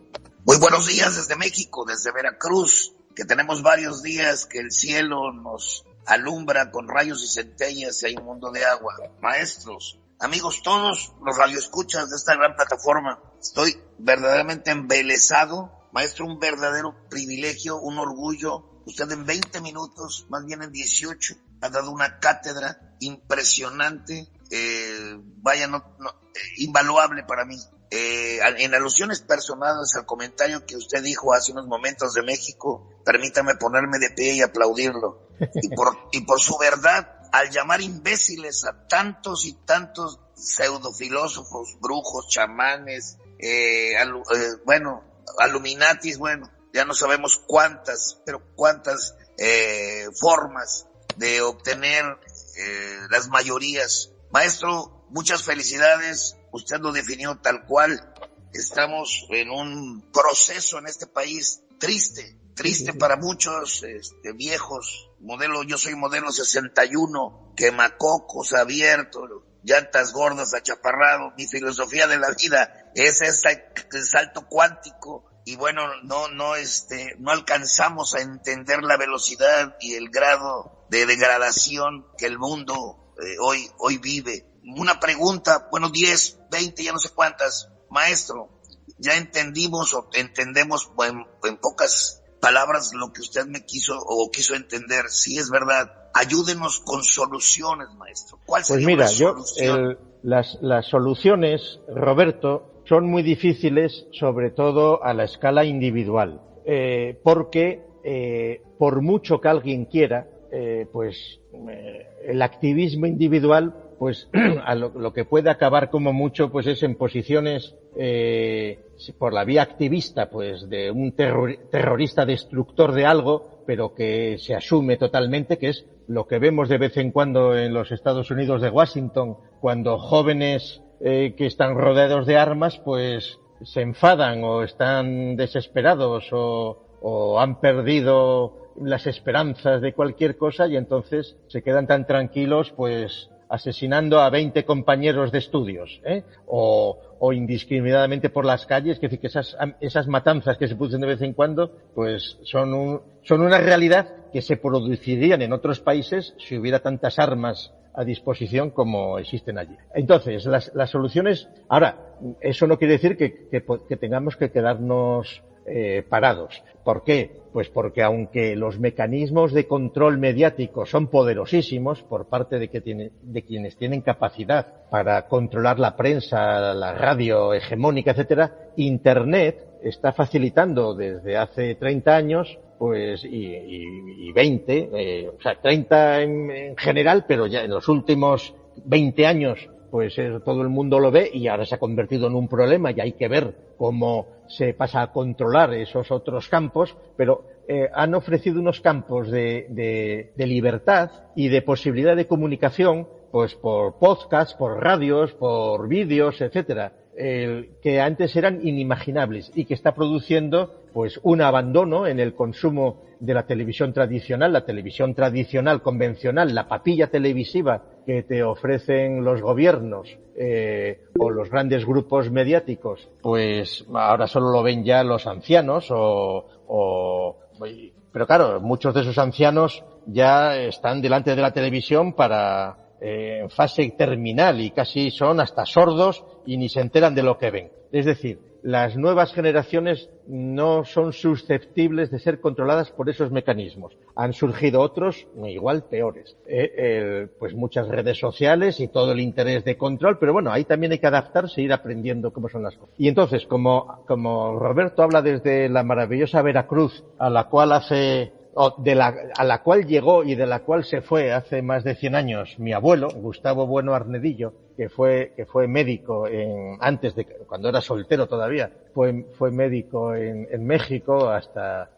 Muy buenos días desde México, desde Veracruz, que tenemos varios días que el cielo nos alumbra con rayos y centellas y hay un mundo de agua. Maestros, amigos todos, los radioescuchas de esta gran plataforma, estoy verdaderamente embelesado. Maestro, un verdadero privilegio, un orgullo. Usted en 20 minutos, más bien en 18, ha dado una cátedra impresionante, invaluable para mí. En alusiones personales al comentario que usted dijo hace unos momentos de México, permítame ponerme de pie y aplaudirlo. Y por su verdad, al llamar imbéciles a tantos y tantos pseudofilósofos, brujos, chamanes, Illuminatis, ya no sabemos cuántas formas de obtener las mayorías. Maestro, muchas felicidades. Usted lo definió tal cual. Estamos en un proceso en este país triste para muchos viejos. Yo soy modelo 61, quemacocos abiertos, llantas gordas, achaparrado. Mi filosofía de la vida es el salto cuántico. Y bueno, no alcanzamos a entender la velocidad y el grado de degradación que el mundo hoy vive. Una pregunta, 10, 20, ya no sé cuántas. Maestro, ya entendemos en pocas palabras lo que usted me quiso entender. Si es verdad, ayúdenos con soluciones, maestro. ¿Cuál sería una solución? Las soluciones, Roberto, son muy difíciles, sobre todo a la escala individual, porque por mucho que alguien quiera, el activismo individual, pues lo que puede acabar como mucho, pues es en posiciones por la vía activista, pues de un terrorista destructor de algo, pero que se asume totalmente, que es lo que vemos de vez en cuando en los Estados Unidos de Washington, cuando jóvenes que están rodeados de armas, pues se enfadan o están desesperados o han perdido las esperanzas de cualquier cosa y entonces se quedan tan tranquilos, pues asesinando a 20 compañeros de estudios, o indiscriminadamente por las calles. Es decir, que esas matanzas que se producen de vez en cuando, pues son una realidad que se producirían en otros países si hubiera tantas armas a disposición como existen allí. Entonces, las soluciones. Ahora, eso no quiere decir que tengamos que quedarnos parados. ¿Por qué? Pues porque aunque los mecanismos de control mediático son poderosísimos por parte de quienes tienen capacidad para controlar la prensa, la radio hegemónica, etcétera, Internet está facilitando desde hace 30 años pues y 20, 30 en general, pero ya en los últimos 20 años pues todo el mundo lo ve y ahora se ha convertido en un problema y hay que ver cómo se pasa a controlar esos otros campos, pero han ofrecido unos campos de libertad y de posibilidad de comunicación, pues por podcasts, por radios, por vídeos, etcétera, que antes eran inimaginables y que está produciendo pues un abandono en el consumo de la televisión tradicional convencional, la papilla televisiva que te ofrecen los gobiernos o los grandes grupos mediáticos, pues ahora solo lo ven ya los ancianos pero claro, muchos de esos ancianos ya están delante de la televisión en fase terminal y casi son hasta sordos y ni se enteran de lo que ven. Es decir, las nuevas generaciones no son susceptibles de ser controladas por esos mecanismos. Han surgido otros igual peores. Pues muchas redes sociales y todo el interés de control, pero bueno, ahí también hay que adaptarse e ir aprendiendo cómo son las cosas. Y entonces, como Roberto habla desde la maravillosa Veracruz, a la cual llegó y de la cual se fue hace más de 100 años mi abuelo, Gustavo Bueno Arnedillo, que fue médico antes de cuando era soltero todavía, fue médico en México hasta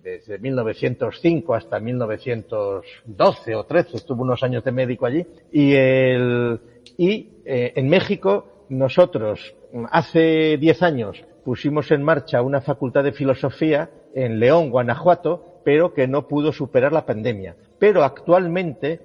desde 1905 hasta 1912 o 13, estuvo unos años de médico allí, y en México nosotros hace 10 años pusimos en marcha una facultad de filosofía en León, Guanajuato, pero que no pudo superar la pandemia. Pero actualmente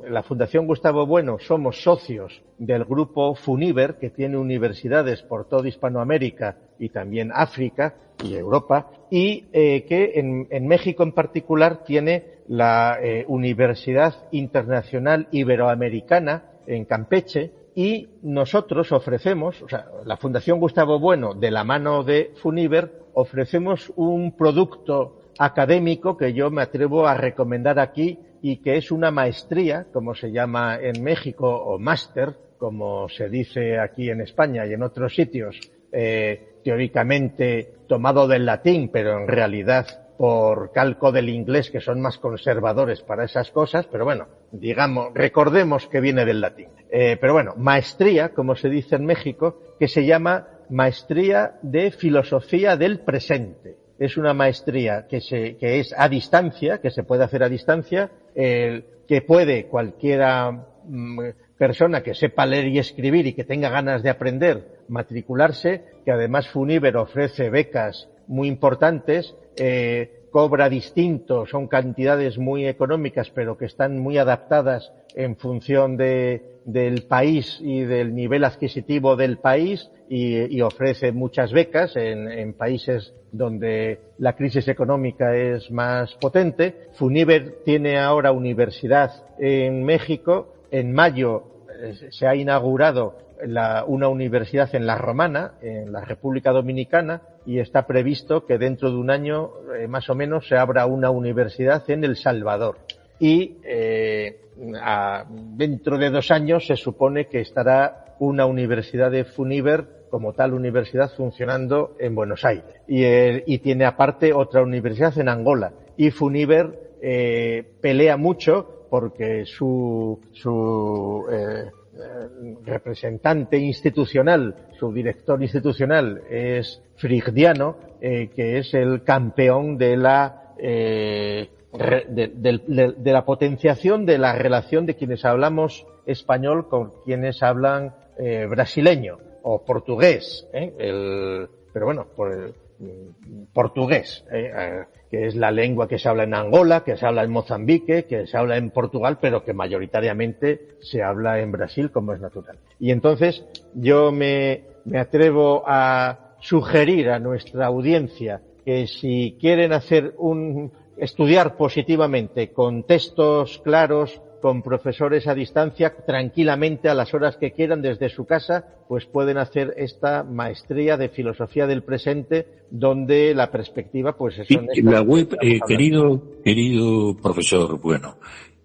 la Fundación Gustavo Bueno somos socios del grupo FUNIVER, que tiene universidades por toda Hispanoamérica y también África y Europa, y que en México en particular tiene la Universidad Internacional Iberoamericana en Campeche, y nosotros ofrecemos, o sea, la Fundación Gustavo Bueno, de la mano de FUNIVER, ofrecemos un producto académico que yo me atrevo a recomendar aquí y que es una maestría, como se llama en México, o máster, como se dice aquí en España y en otros sitios, teóricamente tomado del latín, pero en realidad por calco del inglés, que son más conservadores para esas cosas, pero bueno, recordemos que viene del latín. Pero bueno, maestría, como se dice en México, que se llama Maestría de Filosofía del Presente. Es una maestría que es a distancia, que se puede hacer a distancia, que puede cualquiera persona que sepa leer y escribir y que tenga ganas de aprender matricularse, que además FUNIVER ofrece becas muy importantes, cobra distinto, son cantidades muy económicas, pero que están muy adaptadas en función del país y del nivel adquisitivo del país, y ofrece muchas becas en países donde la crisis económica es más potente. FUNIVER tiene ahora universidad en México. En mayo se ha inaugurado una universidad en La Romana, en la República Dominicana, y está previsto que dentro de un año, más o menos, se abra una universidad en El Salvador. Y dentro de 2 años se supone que estará una universidad de FUNIVER como tal universidad funcionando en Buenos Aires. Y tiene aparte otra universidad en Angola. Y FUNIVER pelea mucho porque su representante institucional, su director institucional es Frigdiano, que es el campeón de la potenciación de la relación de quienes hablamos español con quienes hablan brasileño o portugués, pero bueno, portugués, que es la lengua que se habla en Angola, que se habla en Mozambique, que se habla en Portugal, pero que mayoritariamente se habla en Brasil, como es natural. Y entonces yo me atrevo a sugerir a nuestra audiencia que si quieren estudiar positivamente con textos claros, con profesores a distancia, tranquilamente a las horas que quieran desde su casa, pues pueden hacer esta maestría de filosofía del presente, donde la perspectiva pues es la web, querido profesor, bueno,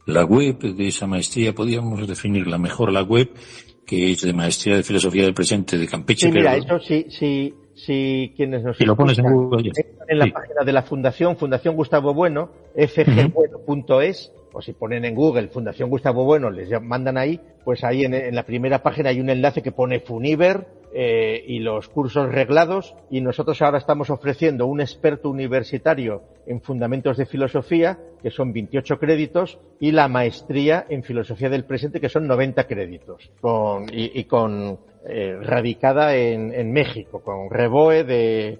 la web de esa maestría, podríamos definirla mejor, la web que es de Maestría de Filosofía del Presente de Campeche. Sí, mira, eso sí, quienes nos si lo pones en Google, en la página de la Fundación Gustavo Bueno, fgbueno.es, o si ponen en Google Fundación Gustavo Bueno, les mandan ahí, pues ahí en la primera página hay un enlace que pone FUNIVER y los cursos reglados, y nosotros ahora estamos ofreciendo un experto universitario en fundamentos de filosofía, que son 28 créditos, y la maestría en filosofía del presente, que son 90 créditos, radicada en México, con REBOE de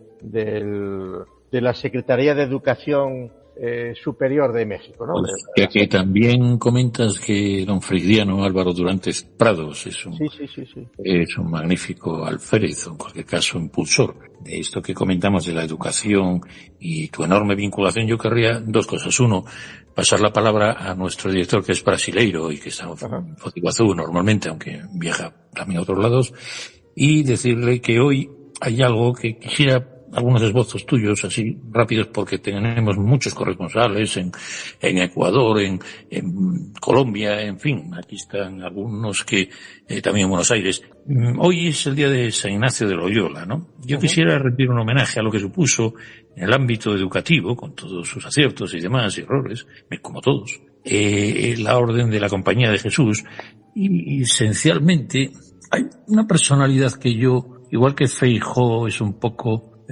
la Secretaría de Educación Superior de México, ¿no? Que también comentas que don Frigdiano Álvaro Durantes Prados es un magnífico alférez, o en cualquier caso impulsor de esto que comentamos de la educación y tu enorme vinculación. Yo querría 2 cosas. Uno, pasar la palabra a nuestro director, que es brasileiro y que está en Foz do Iguazú normalmente, aunque viaja también a otros lados, y decirle que hoy hay algo que quisiera algunos esbozos tuyos así rápidos, porque tenemos muchos corresponsales en Ecuador, en Colombia, en fin, aquí están algunos que también en Buenos Aires. Hoy es el día de San Ignacio de Loyola, ¿no? Yo quisiera rendir un homenaje a lo que supuso en el ámbito educativo, con todos sus aciertos y demás y errores, como todos, la Orden de la Compañía de Jesús. Y esencialmente hay una personalidad que yo, igual que Feijóo, es un poco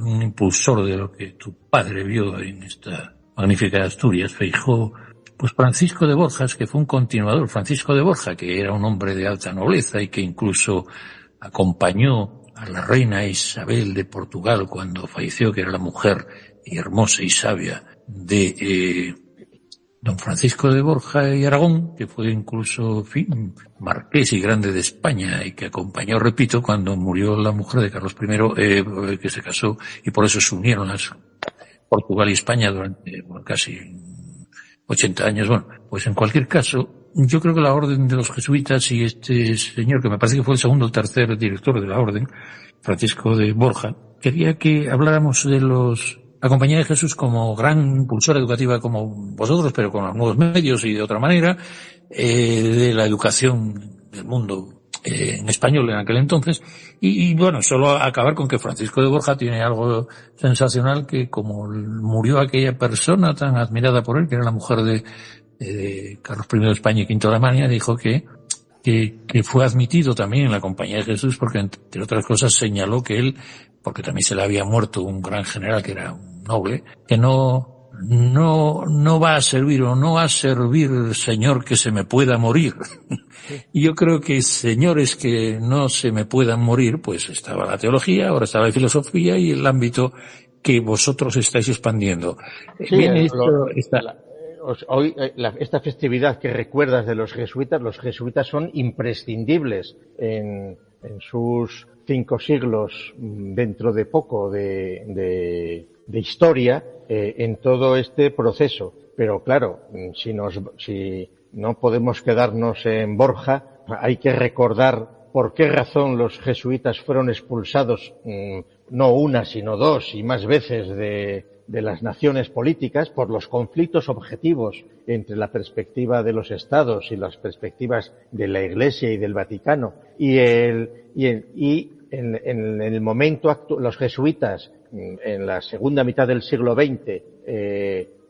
un impulsor de lo que tu padre vio en esta magnífica Asturias. Feijóo, pues Francisco de Borja, que fue un continuador, Francisco de Borja, que era un hombre de alta nobleza y que incluso acompañó a la reina Isabel de Portugal cuando falleció, que era la mujer hermosa y sabia de don Francisco de Borja y Aragón, que fue incluso, en fin, marqués y grande de España y que acompañó, repito, cuando murió la mujer de Carlos I, que se casó, y por eso se unieron las Portugal y España durante casi 80 años. Bueno, pues en cualquier caso, yo creo que la orden de los jesuitas y este señor, que me parece que fue el segundo o tercer director de la orden, Francisco de Borja, quería que habláramos de la Compañía de Jesús como gran impulsora educativa como vosotros, pero con los nuevos medios y de otra manera, de la educación del mundo en español en aquel entonces. Y bueno, solo acabar con que Francisco de Borja tiene algo sensacional, que como murió aquella persona tan admirada por él, que era la mujer de Carlos I de España y V de Alemania, dijo que fue admitido también en la Compañía de Jesús porque, entre otras cosas, señaló que él, porque también se le había muerto un gran general que era un noble, que no va a servir o no va a servir, señor, que se me pueda morir. Y yo creo que señores que no se me puedan morir, pues estaba la teología, ahora está la filosofía y el ámbito que vosotros estáis expandiendo. Sí, Bien, hoy, esta festividad que recuerdas de los jesuitas son imprescindibles en sus 5 siglos dentro de poco de historia, en todo este proceso. Pero claro, si no podemos quedarnos en Borja, hay que recordar por qué razón los jesuitas fueron expulsados, no una, sino 2 y más veces de las naciones políticas, por los conflictos objetivos entre la perspectiva de los estados y las perspectivas de la Iglesia y del Vaticano. Y en el momento actual, los jesuitas, en la segunda mitad del siglo XX,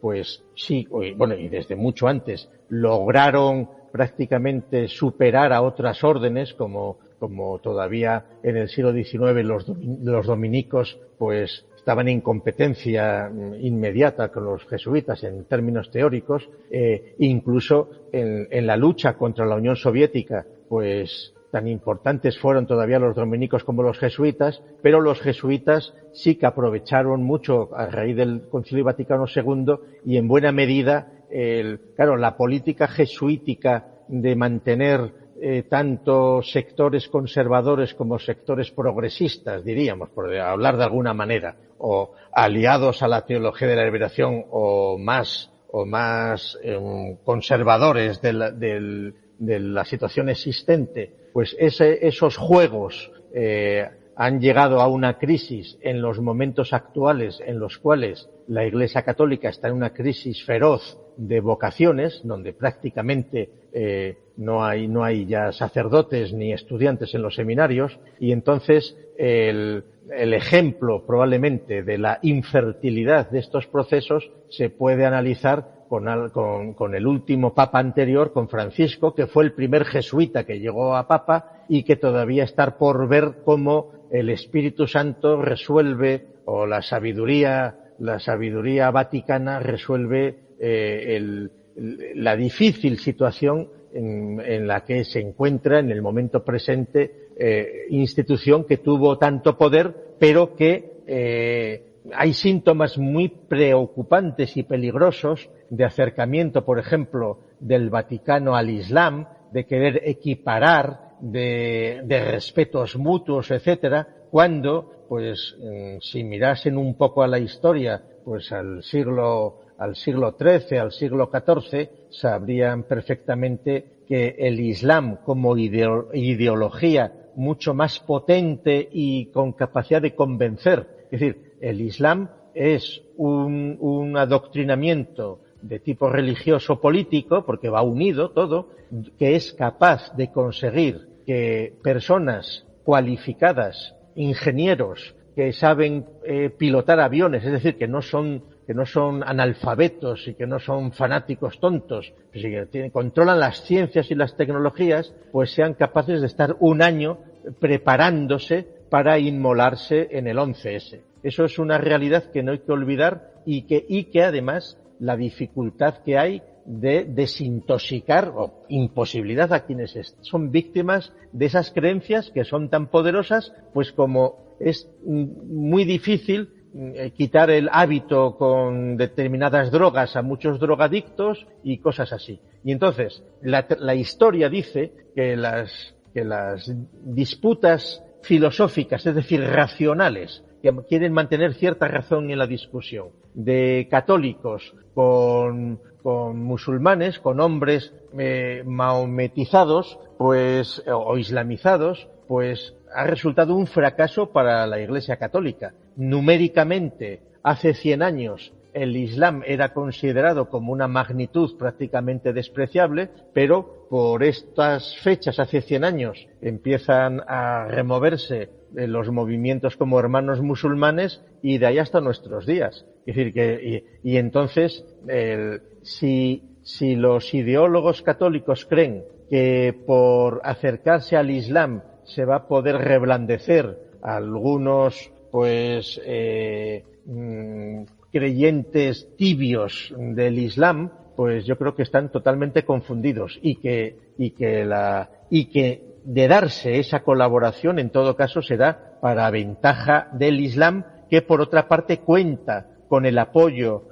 pues sí, bueno, y desde mucho antes, lograron prácticamente superar a otras órdenes, como todavía en el siglo XIX los dominicos, pues estaban en competencia inmediata con los jesuitas en términos teóricos, incluso en la lucha contra la Unión Soviética, pues tan importantes fueron todavía los dominicos como los jesuitas, pero los jesuitas sí que aprovecharon mucho a raíz del Concilio Vaticano II y en buena medida, claro, la política jesuítica de mantener tanto sectores conservadores como sectores progresistas, diríamos, por hablar de alguna manera, o aliados a la teología de la liberación o más conservadores de la situación existente, pues esos juegos han llegado a una crisis en los momentos actuales en los cuales la Iglesia Católica está en una crisis feroz de vocaciones, donde prácticamente no hay ya sacerdotes ni estudiantes en los seminarios, y entonces el ejemplo probablemente de la infertilidad de estos procesos se puede analizar con el último papa anterior, con Francisco, que fue el primer jesuita que llegó a papa y que todavía está por ver cómo el Espíritu Santo resuelve, o la sabiduría vaticana resuelve la difícil situación en la que se encuentra en el momento presente institución que tuvo tanto poder, pero que hay síntomas muy preocupantes y peligrosos de acercamiento, por ejemplo, del Vaticano al Islam, de querer equiparar, de respetos mutuos, etcétera, cuando, pues, si mirasen un poco a la historia, pues al siglo XIII, al siglo XIV, sabrían perfectamente que el Islam como ideología mucho más potente y con capacidad de convencer Es decir, el Islam es un adoctrinamiento de tipo religioso político, porque va unido todo, que es capaz de conseguir que personas cualificadas, ingenieros, que saben pilotar aviones, es decir, que no son analfabetos y que no son fanáticos tontos, que controlan las ciencias y las tecnologías, pues sean capaces de estar un año preparándose para inmolarse en el 11S. Eso es una realidad que no hay que olvidar y que además la dificultad que hay de desintoxicar o imposibilidad a quienes son víctimas de esas creencias que son tan poderosas, pues como es muy difícil quitar el hábito con determinadas drogas a muchos drogadictos y cosas así. Y entonces, la historia dice que las disputas filosóficas, es decir, racionales, que quieren mantener cierta razón en la discusión, de católicos con musulmanes, con hombres mahometizados, pues, o islamizados, pues ha resultado un fracaso para la Iglesia Católica. Numéricamente, hace 100 años, el Islam era considerado como una magnitud prácticamente despreciable, pero por estas fechas, hace 100 años, empiezan a removerse los movimientos como hermanos musulmanes y de ahí hasta nuestros días. Es decir, y entonces, si los ideólogos católicos creen que por acercarse al Islam se va a poder reblandecer a algunos, pues, creyentes tibios del Islam, pues yo creo que están totalmente confundidos y que de darse esa colaboración, en todo caso, será para ventaja del Islam, que por otra parte cuenta con el apoyo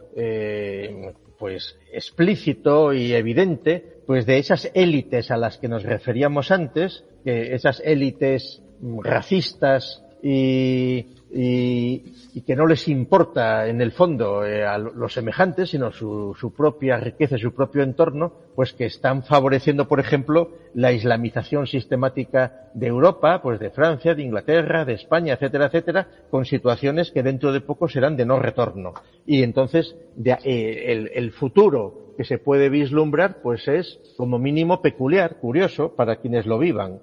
pues explícito y evidente pues de esas élites a las que nos referíamos antes, que esas élites racistas y que no les importa en el fondo a los semejantes, sino su propia riqueza y su propio entorno, pues que están favoreciendo, por ejemplo, la islamización sistemática de Europa, pues de Francia, de Inglaterra, de España, etcétera, etcétera, con situaciones que dentro de poco serán de no retorno. Y entonces el futuro que se puede vislumbrar, pues es como mínimo peculiar, curioso, para quienes lo vivan.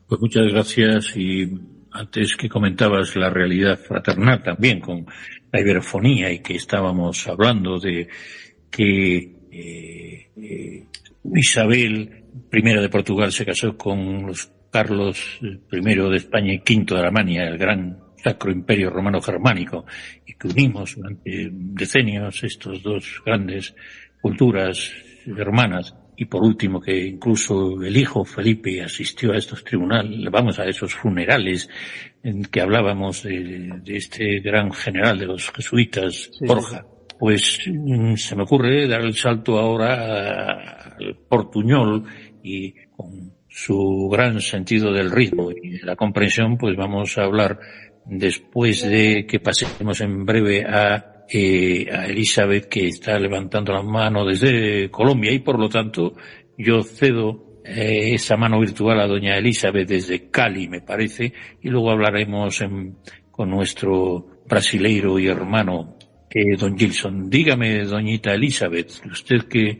Pues muchas gracias. Y antes que comentabas la realidad fraternal también con la iberofonía, y que estábamos hablando de que Isabel I de Portugal se casó con los Carlos I de España y V de Alemania, el gran Sacro Imperio Romano Germánico, y que unimos durante decenios estos dos grandes culturas hermanas. Y por último, que incluso el hijo Felipe asistió a estos tribunales, a esos funerales en que hablábamos de este gran general de los jesuitas, sí, Borja. Pues se me ocurre dar el salto ahora al portuñol, y con su gran sentido del ritmo y de la comprensión, pues vamos a hablar, después de que pasemos en breve a Elizabeth, que está levantando la mano desde Colombia, y por lo tanto yo cedo esa mano virtual a doña Elizabeth desde Cali, me parece, y luego hablaremos con nuestro brasileiro y hermano, don Gilson. Dígame, doñita Elizabeth, usted que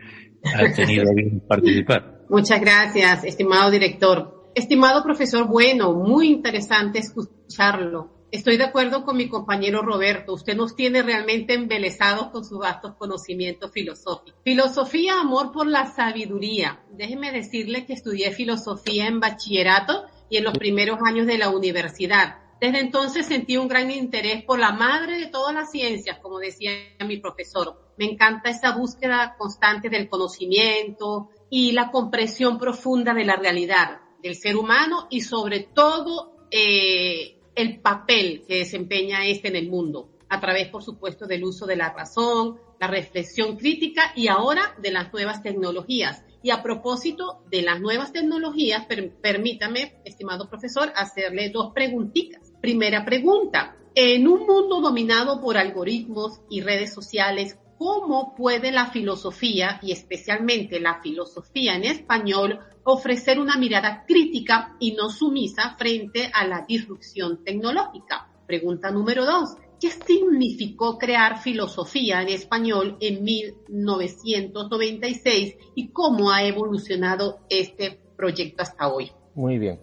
ha tenido a bien participar. Muchas gracias, estimado director. Estimado profesor, bueno, muy interesante escucharlo. Estoy de acuerdo con mi compañero Roberto. Usted nos tiene realmente embelesados con sus vastos conocimientos filosóficos. Filosofía, amor por la sabiduría. Déjeme decirle que estudié filosofía en bachillerato y en los primeros años de la universidad. Desde entonces sentí un gran interés por la madre de todas las ciencias, como decía mi profesor. Me encanta esa búsqueda constante del conocimiento y la comprensión profunda de la realidad del ser humano, y sobre todo el papel que desempeña en el mundo, a través, por supuesto, del uso de la razón, la reflexión crítica y ahora de las nuevas tecnologías. Y a propósito de las nuevas tecnologías, permítame, estimado profesor, hacerle dos preguntitas. Primera pregunta: en un mundo dominado por algoritmos y redes sociales, ¿cómo puede la filosofía, y especialmente la filosofía en español, ofrecer una mirada crítica y no sumisa frente a la disrupción tecnológica? Pregunta número 2. ¿Qué significó crear filosofía en español en 1996 y cómo ha evolucionado este proyecto hasta hoy? Muy bien.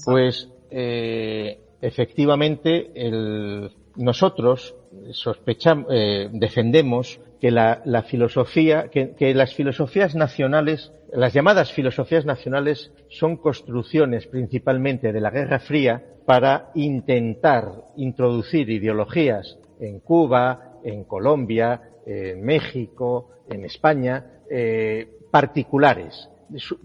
Pues efectivamente nosotros defendemos que la filosofía, que las filosofías nacionales, las llamadas filosofías nacionales, son construcciones principalmente de la Guerra Fría para intentar introducir ideologías en Cuba, en Colombia, en México, en España, particulares.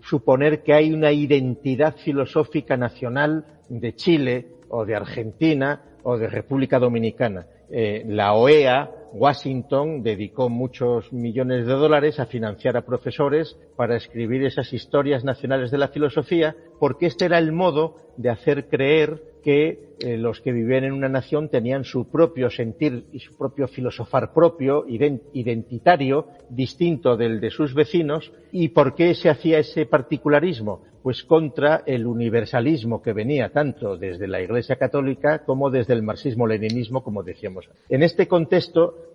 Suponer que hay una identidad filosófica nacional de Chile o de Argentina o de República Dominicana. La OEA, Washington, dedicó muchos millones de dólares a financiar a profesores para escribir esas historias nacionales de la filosofía, porque este era el modo de hacer creer que los que vivían en una nación tenían su propio sentir y su propio filosofar propio, identitario, distinto del de sus vecinos. ¿Y por qué se hacía ese particularismo? Pues contra el universalismo que venía tanto desde la Iglesia Católica como desde el marxismo-leninismo, como decíamos. En este contexto,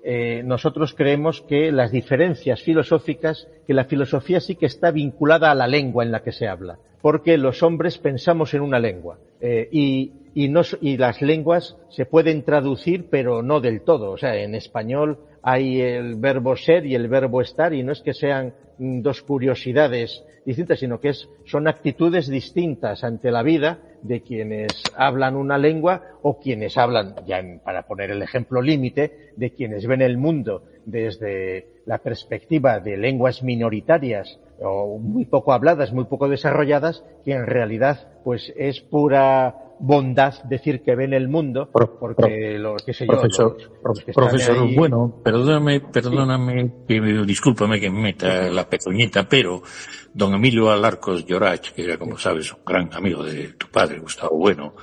nosotros creemos que las diferencias filosóficas, que la filosofía sí que está vinculada a la lengua en la que se habla, porque los hombres pensamos en una lengua, y las lenguas se pueden traducir, pero no del todo. O sea, en español hay el verbo ser y el verbo estar, y no es que sean dos curiosidades distintas, sino que son actitudes distintas ante la vida de quienes hablan una lengua o quienes hablan, ya para poner el ejemplo límite, de quienes ven el mundo desde la perspectiva de lenguas minoritarias o muy poco habladas, muy poco desarrolladas, que en realidad pues es pura bondad decir que ven el mundo, porque profesor, ahí... Bueno, perdóname, discúlpame que me meta la pezuñita, pero don Emilio Alarcos Llorach, que era, como sabes, un gran amigo de tu padre, Gustavo Bueno,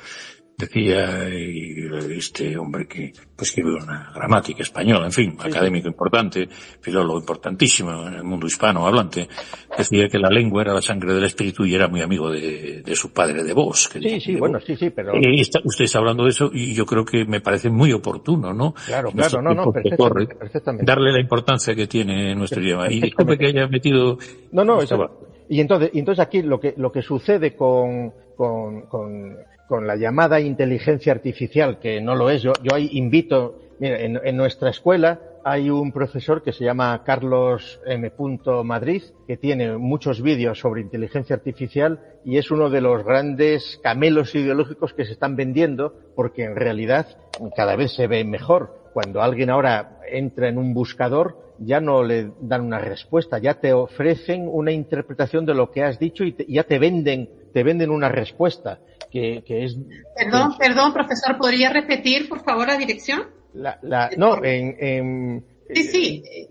decía, este hombre que escribe una gramática española, en fin, académico importante, filólogo importantísimo en el mundo hispano hablante, decía que la lengua era la sangre del espíritu y era muy amigo de su padre de Vos. Pero... usted está hablando de eso y yo creo que me parece muy oportuno, ¿no? Claro, perfectamente. Darle la importancia que tiene en nuestro idioma. Y disculpe que haya metido... Y entonces aquí lo que sucede con la llamada inteligencia artificial, que no lo es, yo ahí invito, mira, en nuestra escuela hay un profesor que se llama Carlos M. Madrid, que tiene muchos vídeos sobre inteligencia artificial y es uno de los grandes camelos ideológicos que se están vendiendo, porque en realidad cada vez se ve mejor. Cuando alguien ahora entra en un buscador, ya no le dan una respuesta, ya te ofrecen una interpretación de lo que has dicho y ya te venden una respuesta que es... Perdón, profesor, ¿podría repetir, por favor, la dirección?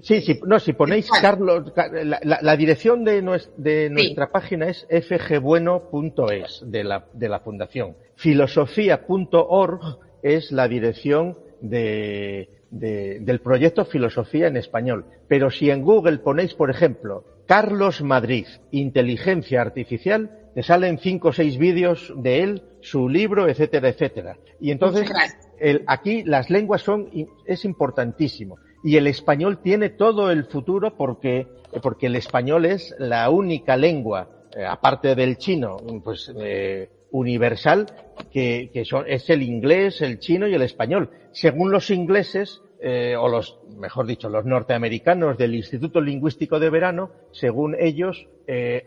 Si ponéis Carlos, la dirección de nuestra página es fgbueno.es de la fundación. Filosofía.org es la dirección del proyecto Filosofía en Español. Pero si en Google ponéis, por ejemplo, Carlos Madrid, inteligencia artificial, te salen 5 o 6 vídeos de él, su libro, etcétera, etcétera. Y entonces, aquí las lenguas es importantísimo. Y el español tiene todo el futuro porque el español es la única lengua, aparte del chino, pues, universal, es el inglés, el chino y el español. Según los ingleses, los norteamericanos del Instituto Lingüístico de Verano, según ellos,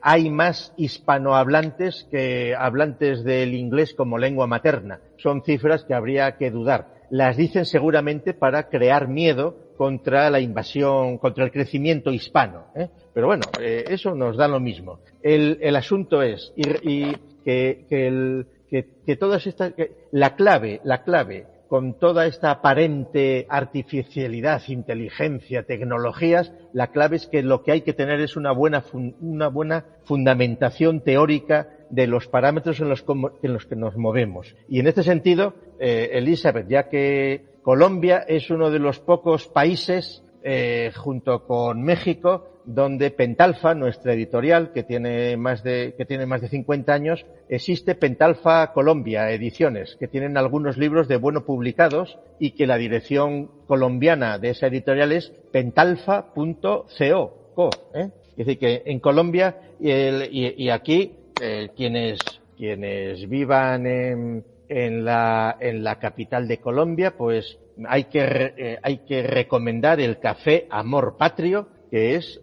hay más hispanohablantes que hablantes del inglés como lengua materna. Son cifras que habría que dudar. Las dicen seguramente para crear miedo contra la invasión, contra el crecimiento hispano, Pero bueno, eso nos da lo mismo. El asunto es que todas estas, la clave con toda esta aparente artificialidad, inteligencia, tecnologías, la clave es que lo que hay que tener es una buena fundamentación teórica de los parámetros en los que nos movemos. Y en este sentido, Elizabeth, ya que Colombia es uno de los pocos países junto con México, donde Pentalfa, nuestra editorial, que tiene más de 50 años, existe Pentalfa Colombia Ediciones, que tienen algunos libros de bueno publicados y que la dirección colombiana de esa editorial es pentalfa.co. Es decir, que en Colombia y aquí quienes vivan en la capital de Colombia, pues hay que recomendar el café Amor Patrio, que es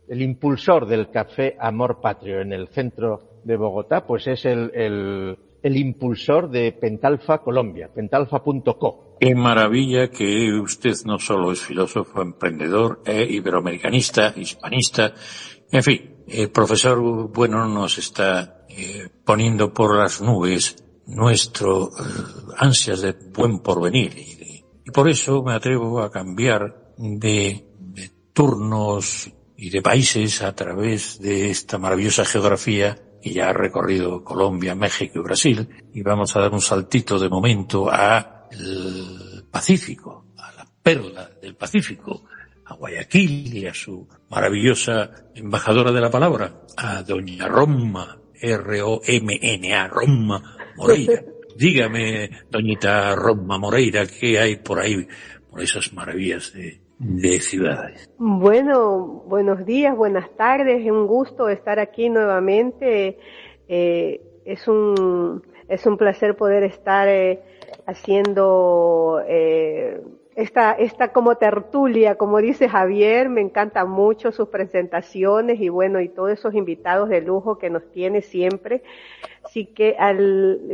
el impulsor del café Amor Patrio en el centro de Bogotá, pues es el impulsor de Pentalfa Colombia, pentalfa.co. Qué maravilla que usted no solo es filósofo, emprendedor, iberoamericanista, hispanista, en fin, el profesor Bueno nos está poniendo por las nubes nuestro ansias de buen porvenir y por eso me atrevo a cambiar de turnos y de países a través de esta maravillosa geografía que ya ha recorrido Colombia, México y Brasil, y vamos a dar un saltito de momento al Pacífico, a la perla del Pacífico, a Guayaquil y a su maravillosa embajadora de la palabra, a doña Roma, R-O-M-N-A, Roma Moreira. Dígame, doñita Roma Moreira, ¿qué hay por ahí, por esas maravillas de ciudades? Bueno, buenos días, buenas tardes, es un gusto estar aquí nuevamente. Es un placer poder estar haciendo esta como tertulia, como dice Javier. Me encantan mucho sus presentaciones y bueno, y todos esos invitados de lujo que nos tiene siempre. Así que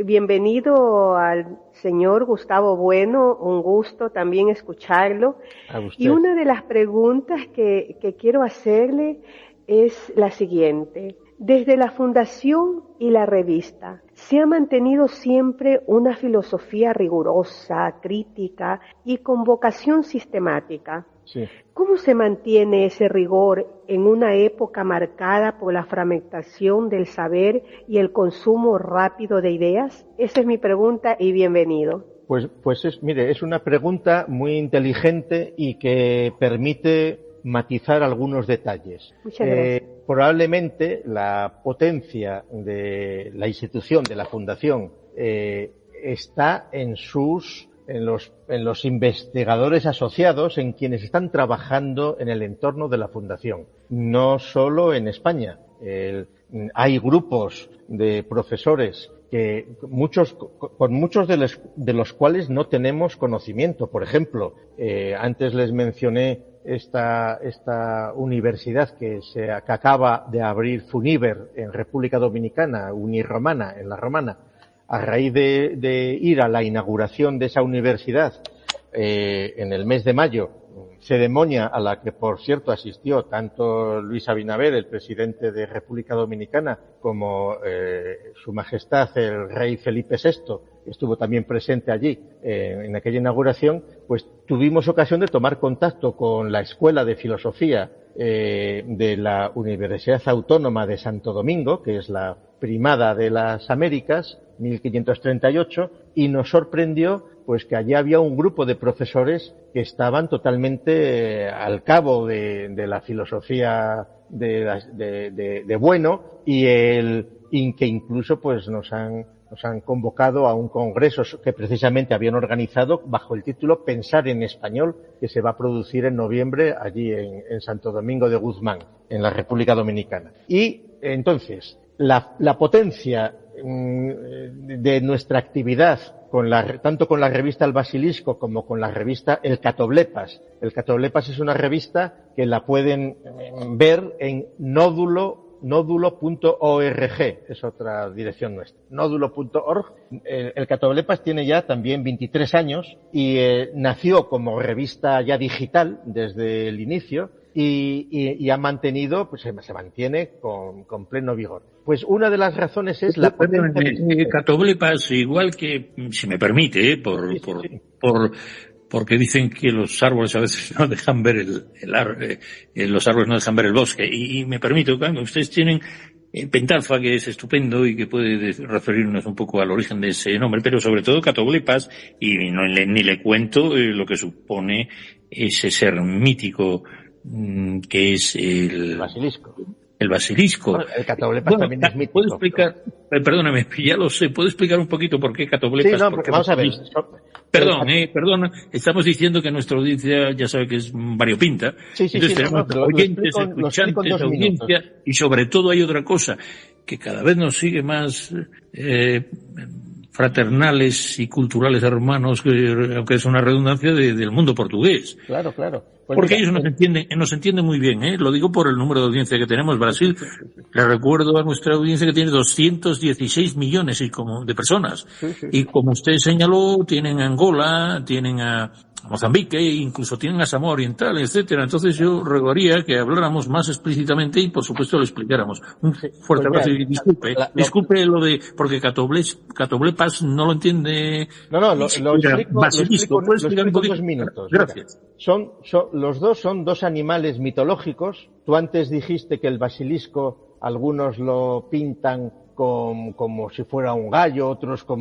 bienvenido al señor Gustavo Bueno, un gusto también escucharlo. Y una de las preguntas que quiero hacerle es la siguiente. Desde la fundación y la revista, ¿se ha mantenido siempre una filosofía rigurosa, crítica y con vocación sistemática? Sí. ¿Cómo se mantiene ese rigor en una época marcada por la fragmentación del saber y el consumo rápido de ideas? Esa es mi pregunta y bienvenido. Mire, es una pregunta muy inteligente y que permite matizar algunos detalles. Muchas gracias. Probablemente la potencia de la institución, de la fundación, está en los investigadores asociados, en quienes están trabajando en el entorno de la fundación. No solo en España. Hay grupos de profesores con muchos de los cuales no tenemos conocimiento. Por ejemplo, antes les mencioné esta universidad que acaba de abrir Funiver en República Dominicana, Uniromana, en la Romana. A raíz de ir a la inauguración de esa universidad en el mes de mayo, ceremonia a la que, por cierto, asistió tanto Luis Abinader, el presidente de República Dominicana, como Su Majestad el Rey Felipe VI, estuvo también presente allí en aquella inauguración, pues tuvimos ocasión de tomar contacto con la Escuela de Filosofía de la Universidad Autónoma de Santo Domingo, que es la primada de las Américas, 1538, y nos sorprendió pues que allí había un grupo de profesores que estaban totalmente al cabo de la filosofía de Bueno y que incluso pues nos han convocado a un congreso que precisamente habían organizado bajo el título Pensar en Español, que se va a producir en noviembre allí en Santo Domingo de Guzmán, en la República Dominicana. Y entonces, la potencia de nuestra actividad tanto con la revista El Basilisco como con la revista El Catoblepas. El Catoblepas es una revista que la pueden ver en nódulo.org, es otra dirección nuestra, nódulo.org. El Catoblepas tiene ya también 23 años y nació como revista ya digital desde el inicio y ha mantenido, pues se mantiene con pleno vigor. Pues una de las razones es la potencia. Catoblepas, igual que, si me permite, porque dicen que los árboles a veces no dejan ver los árboles no dejan ver el bosque, y me permito, ustedes tienen Pentalfa, que es estupendo y que puede referirnos un poco al origen de ese nombre, pero sobre todo Catoblepas, y ni le cuento lo que supone ese ser mítico que es el basilisco. El basilisco. Bueno, el Catoblepas también es mítico. ¿Puedo explicar? Perdóname, ya lo sé. ¿Puedo explicar un poquito por qué Catoblepas? Sí, no, porque vamos a ver. Perdón. Estamos diciendo que nuestra audiencia ya sabe que es variopinta. Sí, entonces tenemos oyentes, escuchantes, audiencia, y sobre todo hay otra cosa, que cada vez nos sigue más fraternales y culturales hermanos, aunque es una redundancia, del mundo portugués. Claro. Pues porque ellos nos entienden muy bien, Lo digo por el número de audiencia que tenemos. Brasil, le recuerdo a nuestra audiencia que tiene 216 millones de personas. Sí. Y como usted señaló, tienen a Angola, tienen a Mozambique, incluso tienen a Samoa Oriental, etcétera. Entonces yo rogaría que habláramos más explícitamente y, por supuesto, lo explicáramos. Un fuerte abrazo y disculpe lo de, porque Catoblepas no lo entiende. No, lo explico en 2 minutos. Gracias. Los dos son 2 animales mitológicos. Tú antes dijiste que el basilisco, algunos lo pintan como si fuera un gallo, otros con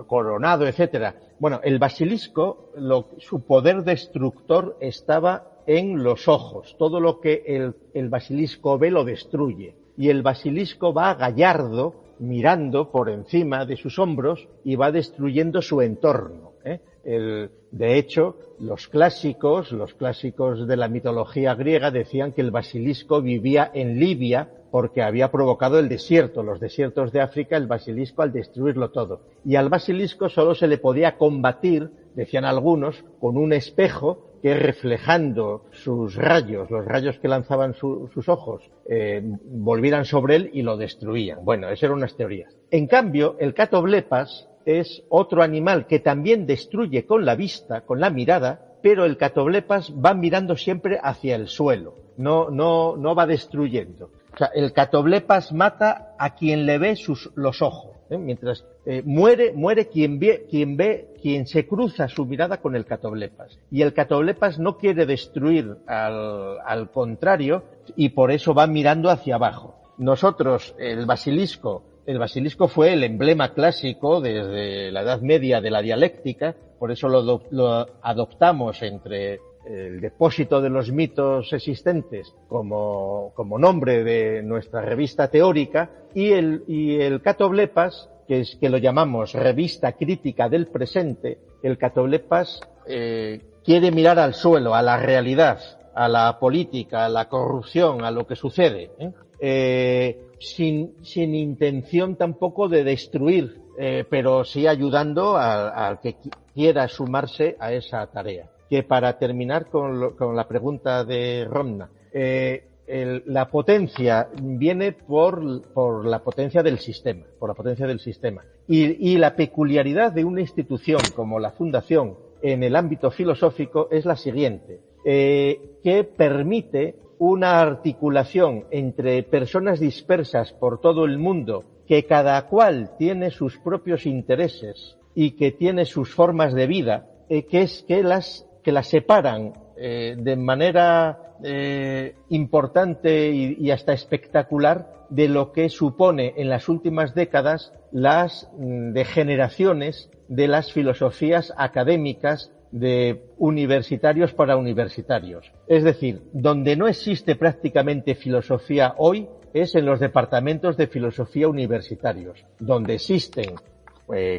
coronado, etcétera. Bueno, el basilisco, su poder destructor estaba en los ojos. Todo lo que el basilisco ve lo destruye. Y el basilisco va gallardo, mirando por encima de sus hombros y va destruyendo su entorno. De hecho, los clásicos de la mitología griega decían que el basilisco vivía en Libia porque había provocado el desierto, los desiertos de África, el basilisco al destruirlo todo. Y al basilisco solo se le podía combatir, decían algunos, con un espejo que reflejando sus rayos, los rayos que lanzaban sus ojos, volvieran sobre él y lo destruían. Bueno, esas eran unas teorías. En cambio, el Catoblepas es otro animal que también destruye con la vista, con la mirada, pero el Catoblepas va mirando siempre hacia el suelo, no va destruyendo. O sea, el Catoblepas mata a quien le ve los ojos, mientras muere quien se cruza su mirada con el Catoblepas. Y el Catoblepas no quiere destruir al contrario, y por eso va mirando hacia abajo. Nosotros, el basilisco fue el emblema clásico desde la Edad Media de la dialéctica, por eso lo adoptamos entre el depósito de los mitos existentes como nombre de nuestra revista teórica, y el Catoblepas, que lo llamamos Revista Crítica del Presente. El Catoblepas quiere mirar al suelo, a la realidad, a la política, a la corrupción, a lo que sucede, sin intención tampoco de destruir, pero sí ayudando al que quiera sumarse a esa tarea. Que para terminar con la pregunta de Romna, la potencia viene por la potencia del sistema, y la peculiaridad de una institución como la Fundación en el ámbito filosófico es la siguiente, que permite una articulación entre personas dispersas por todo el mundo, que cada cual tiene sus propios intereses y que tiene sus formas de vida, que las separan de manera importante y hasta espectacular de lo que supone en las últimas décadas las degeneraciones de las filosofías académicas de universitarios para universitarios. Es decir, donde no existe prácticamente filosofía hoy es en los departamentos de filosofía universitarios, donde existen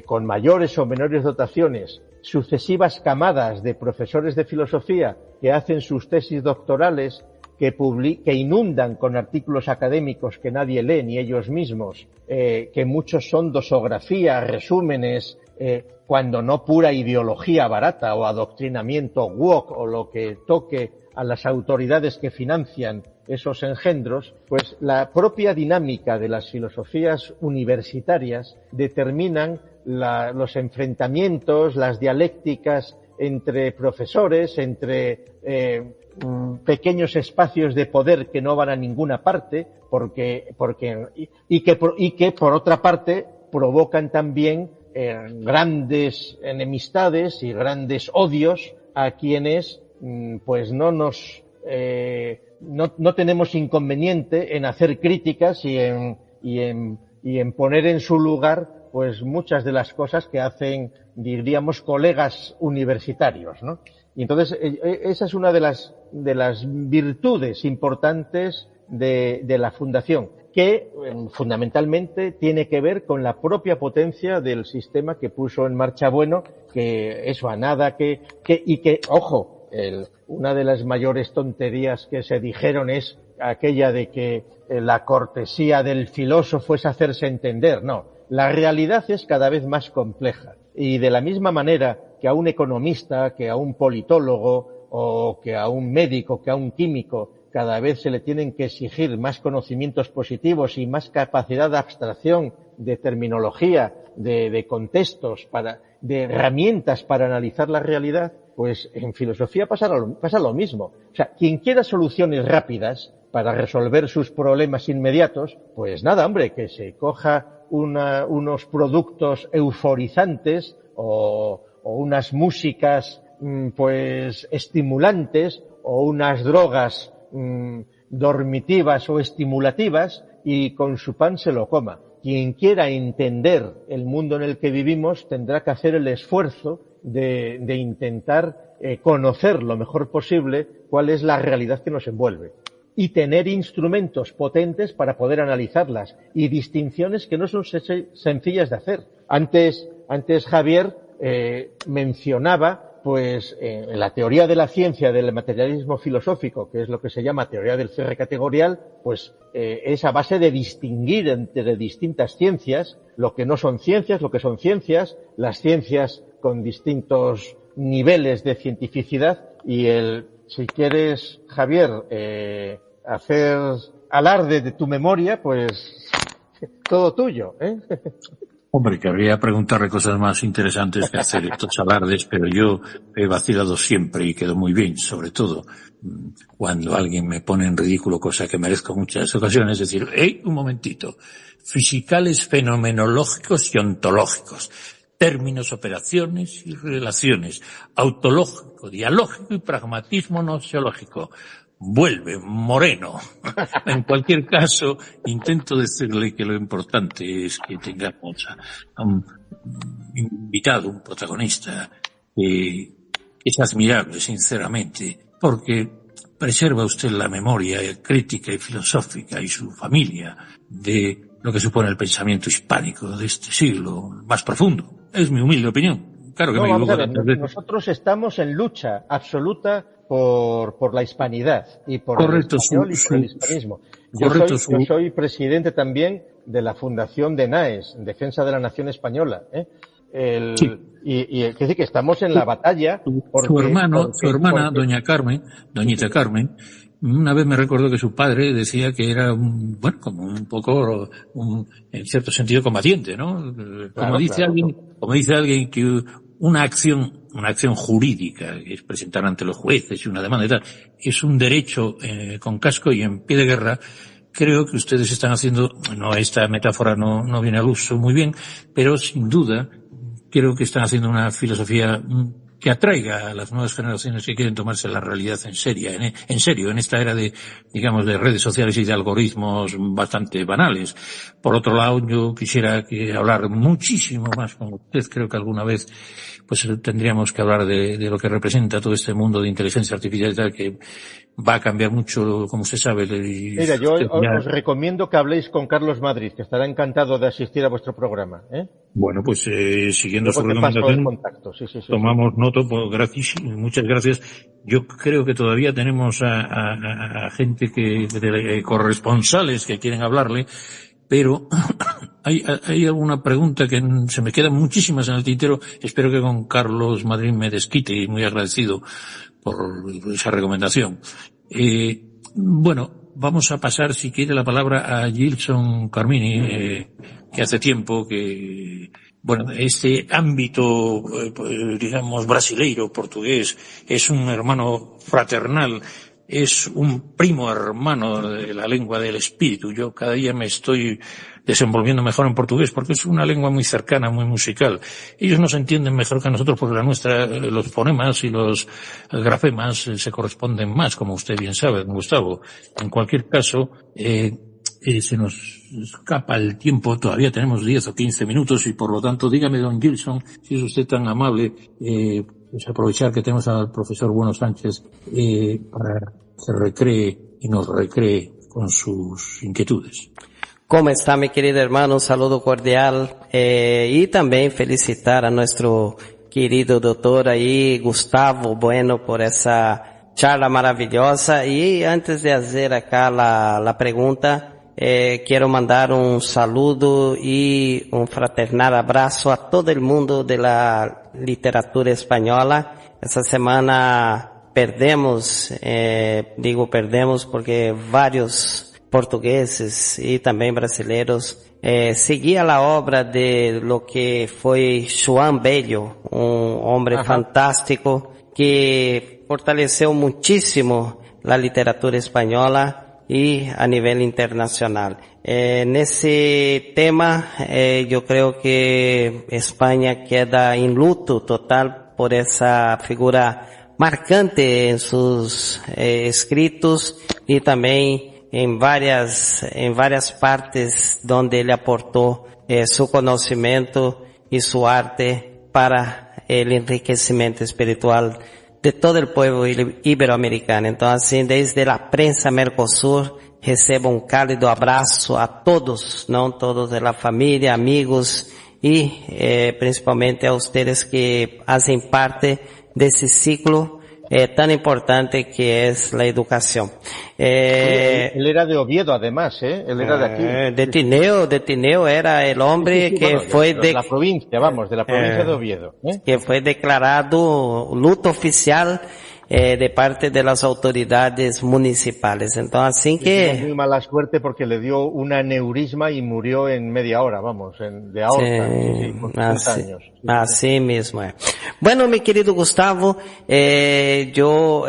con mayores o menores dotaciones sucesivas camadas de profesores de filosofía que hacen sus tesis doctorales, que inundan con artículos académicos que nadie lee ni ellos mismos, que muchos son dosografía, resúmenes, cuando no pura ideología barata o adoctrinamiento woke o lo que toque a las autoridades que financian esos engendros, pues la propia dinámica de las filosofías universitarias determinan los enfrentamientos, las dialécticas entre profesores, entre pequeños espacios de poder que no van a ninguna parte, y que por otra parte provocan también grandes enemistades y grandes odios a quienes pues no nos no tenemos inconveniente en hacer críticas y en poner en su lugar pues muchas de las cosas que hacen, diríamos, colegas universitarios, ¿no? Y entonces esa es una de las virtudes importantes de la Fundación, que fundamentalmente tiene que ver con la propia potencia del sistema que puso en marcha Bueno, que eso a nada ojo, una de las mayores tonterías que se dijeron es aquella de que la cortesía del filósofo es hacerse entender. No, la realidad es cada vez más compleja. Y de la misma manera que a un economista, que a un politólogo, o que a un médico, que a un químico, cada vez se le tienen que exigir más conocimientos positivos y más capacidad de abstracción, de terminología, de contextos, de herramientas para analizar la realidad, pues en filosofía pasa lo mismo. O sea, quien quiera soluciones rápidas para resolver sus problemas inmediatos, pues nada, hombre, que se coja unos productos euforizantes o unas músicas pues estimulantes o unas drogas dormitivas o estimulativas y con su pan se lo coma. Quien quiera entender el mundo en el que vivimos tendrá que hacer el esfuerzo de intentar conocer lo mejor posible cuál es la realidad que nos envuelve y tener instrumentos potentes para poder analizarlas y distinciones que no son sencillas de hacer. Antes Javier mencionaba pues en la teoría de la ciencia del materialismo filosófico, que es lo que se llama teoría del cierre categorial, pues es a base de distinguir entre distintas ciencias, lo que no son ciencias, lo que son ciencias, las ciencias con distintos niveles de cientificidad y si quieres, Javier, hacer alarde de tu memoria, pues todo tuyo, ¿eh? Hombre, querría preguntarle cosas más interesantes que hacer estos alardes, pero yo he vacilado siempre y quedo muy bien, sobre todo cuando alguien me pone en ridículo, cosa que merezco en muchas ocasiones, es decir, un momentito, fisicales fenomenológicos y ontológicos, términos, operaciones y relaciones, autológico, dialógico y pragmatismo noseológico. Vuelve, Moreno. En cualquier caso, intento decirle que lo importante es que tengamos a un invitado, un protagonista, que es admirable, sinceramente, porque preserva usted la memoria crítica y filosófica y su familia de lo que supone el pensamiento hispánico de este siglo más profundo. Es mi humilde opinión. Claro que me equivoco tantas veces. Nosotros estamos en lucha absoluta por la hispanidad y por el español y por el hispanismo. Yo soy presidente también de la Fundación de NAES, en defensa de la nación española, ¿eh? Sí. Y es decir, que estamos en la batalla. Su hermana, doñita Carmen, una vez me recordó que su padre decía que era como un poco, en cierto sentido, combatiente, ¿no? Como dice alguien que una acción jurídica, que es presentar ante los jueces y una demanda y tal, es un derecho con casco y en pie de guerra. Creo que ustedes están haciendo, esta metáfora no viene al uso muy bien, pero sin duda creo que están haciendo una filosofía que atraiga a las nuevas generaciones que quieren tomarse la realidad en serio, en esta era de redes sociales y de algoritmos bastante banales. Por otro lado, yo quisiera hablar muchísimo más con usted. Creo que alguna vez pues tendríamos que hablar de lo que representa todo este mundo de inteligencia artificial y tal, que va a cambiar mucho, como usted sabe. Mira, yo os recomiendo que habléis con Carlos Madrid, que estará encantado de asistir a vuestro programa, ¿eh? Bueno, pues siguiendo su recomendación, sí. tomamos nota, gracias, muchas gracias. Yo creo que todavía tenemos a gente corresponsales que quieren hablarle, pero hay alguna pregunta que se me quedan muchísimas en el tintero. Espero que con Carlos Madrid me desquite y muy agradecido por esa recomendación. Bueno, vamos a pasar, si quiere, la palabra a Gilson Carmini, que hace tiempo que, este ámbito, brasileiro, portugués, es un hermano fraternal es un primo hermano de la lengua del espíritu. Yo cada día me estoy desenvolviendo mejor en portugués porque es una lengua muy cercana, muy musical. Ellos nos entienden mejor que nosotros porque la nuestra, los fonemas y los grafemas se corresponden más, como usted bien sabe, don Gustavo. En cualquier caso, se nos escapa el tiempo, todavía tenemos 10 o 15 minutos y por lo tanto, dígame, don Gilson, si es usted tan amable, pues aprovechar que tenemos al profesor Bueno Sánchez para que recree y nos recree con sus inquietudes. ¿Cómo está, mi querido hermano? Un saludo cordial y también felicitar a nuestro querido doctor ahí, Gustavo Bueno, por esa charla maravillosa. Y antes de hacer acá la pregunta, quiero mandar un saludo y un fraternal abrazo a todo el mundo de la literatura española. Esta semana perdemos porque varios portugueses y también brasileños seguía la obra de lo que fue João Bello, un hombre fantástico que fortaleceu muchísimo la literatura española y a nivel internacional. En ese tema, yo creo que España queda en luto total por esa figura marcante en sus escritos y también en varias partes donde él aportó su conocimiento y su arte para el enriquecimiento espiritual de todo el pueblo iberoamericano. Entonces, desde la prensa Mercosur, recebo un cálido abrazo a todos, todos de la familia, amigos y principalmente a ustedes que hacen parte de ese ciclo tan importante que es la educación. Él era de Oviedo, además, él era de aquí. De Tineo era el hombre que fue de la provincia, de la provincia de Oviedo. Que fue declarado luto oficial de parte de las autoridades municipales. Entonces, así que... Tuvo muy mala suerte porque le dio un aneurisma y murió en media hora, de aorta, por 30 años. Así mismo es. Bueno, mi querido Gustavo, yo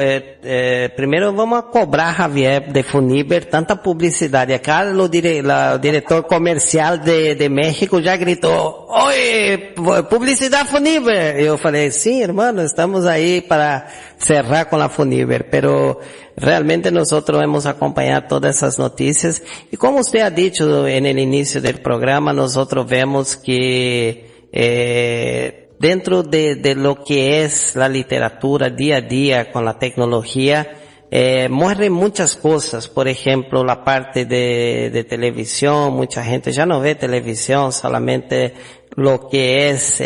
primero vamos a cobrar a Javier de Funiber tanta publicidad. Acá el director comercial de México ya gritó, oye, publicidad Funiber. Yo falei, sí, hermano, estamos ahí para cerrar con la Funiber, pero realmente nosotros hemos acompañado todas esas noticias y como usted ha dicho en el inicio del programa, nosotros vemos que dentro de lo que es la literatura día a día con la tecnología, mueren muchas cosas. Por ejemplo, la parte de televisión, mucha gente ya no ve televisión, solamente lo que es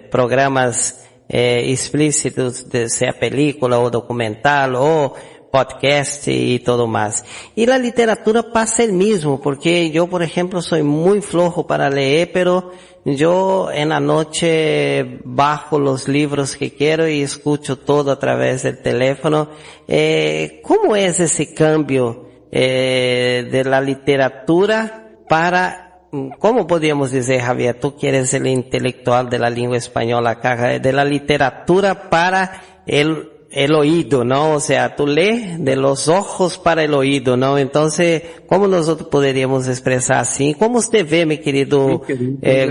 programas explícitos, sea película o documental o podcast y todo más. Y la literatura pasa el mismo, porque yo, por ejemplo, soy muy flojo para leer, pero yo en la noche bajo los libros que quiero y escucho todo a través del teléfono. ¿Cómo es ese cambio de la literatura para... ¿Cómo podríamos decir, Javier, tú que eres el intelectual de la lengua española acá, de la literatura para el oído, ¿no? O sea, tú lees de los ojos para el oído, ¿no? Entonces, ¿cómo nosotros podríamos expresar así? ¿Cómo usted ve, mi querido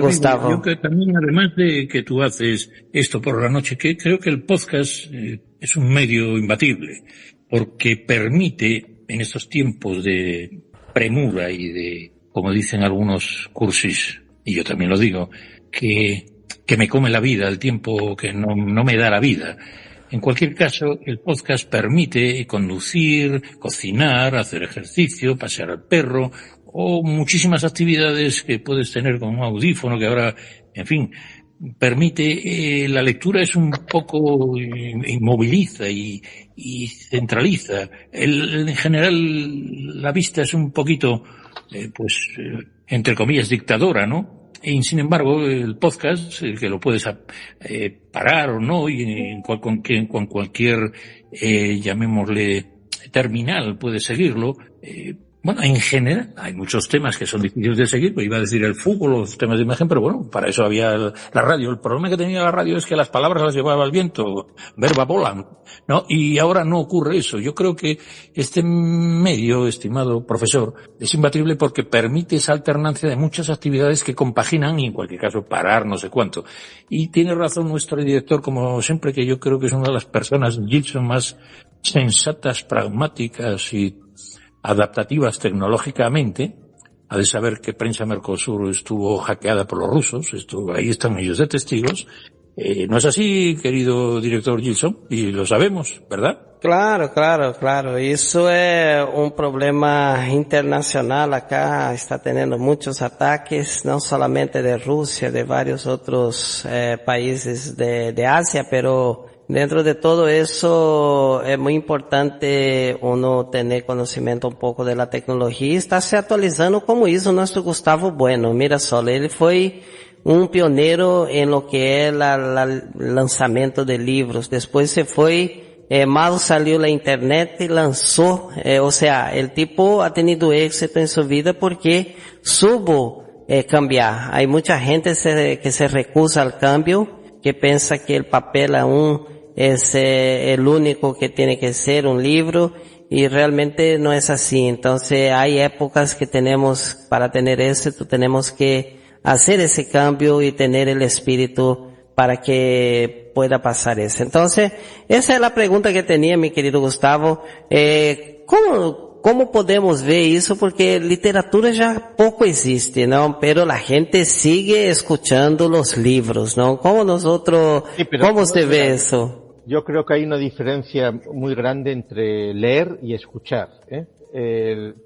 Gustavo? Yo que también, además de que tú haces esto por la noche, que creo que el podcast es un medio imbatible, porque permite, en estos tiempos de premura y de, como dicen algunos cursis, y yo también lo digo, que me come la vida, el tiempo que no me da la vida. En cualquier caso, el podcast permite conducir, cocinar, hacer ejercicio, pasear al perro, o muchísimas actividades que puedes tener con un audífono que ahora, en fin, permite, la lectura es un poco, inmoviliza y centraliza. En general, la vista es un poquito, entre comillas, dictadora, ¿no? Y sin embargo, el podcast, que lo puedes parar o no, y con cualquier, llamémosle, terminal puedes seguirlo, Bueno, en general, hay muchos temas que son difíciles de seguir, pues iba a decir el fútbol, los temas de imagen, pero bueno, para eso había la radio. El problema que tenía la radio es que las palabras las llevaba el viento, verba volant, ¿no? Y ahora no ocurre eso. Yo creo que este medio, estimado profesor, es imbatible porque permite esa alternancia de muchas actividades que compaginan y en cualquier caso parar no sé cuánto. Y tiene razón nuestro director, como siempre, que yo creo que es una de las personas, Gilson, más sensatas, pragmáticas y adaptativas tecnológicamente. Ha de saber que Prensa Mercosur estuvo hackeada por los rusos, ahí están ellos de testigos. ¿No es así, querido director Gilson? Y lo sabemos, ¿verdad? Claro. Eso es un problema internacional. Acá está teniendo muchos ataques, no solamente de Rusia, de varios otros países de Asia, pero dentro de todo eso es muy importante uno tener conocimiento un poco de la tecnología y estarse actualizando como hizo nuestro Gustavo Bueno. Mira solo, él fue un pionero en lo que es el lanzamiento de libros. Después se fue, mal salió la internet y lanzó, o sea, el tipo ha tenido éxito en su vida porque supo cambiar. Hay mucha gente que se recusa al cambio, que piensa que el papel aún es el único que tiene que ser un libro, y realmente no es así. Entonces hay épocas que tenemos, para tener éxito, tenemos que hacer ese cambio y tener el espíritu para que pueda pasar eso. Entonces, esa es la pregunta que tenía mi querido Gustavo. ¿Cómo podemos ver eso? Porque literatura ya poco existe, ¿no? Pero la gente sigue escuchando los libros, ¿no? ¿Cómo se ve eso? Yo creo que hay una diferencia muy grande entre leer y escuchar,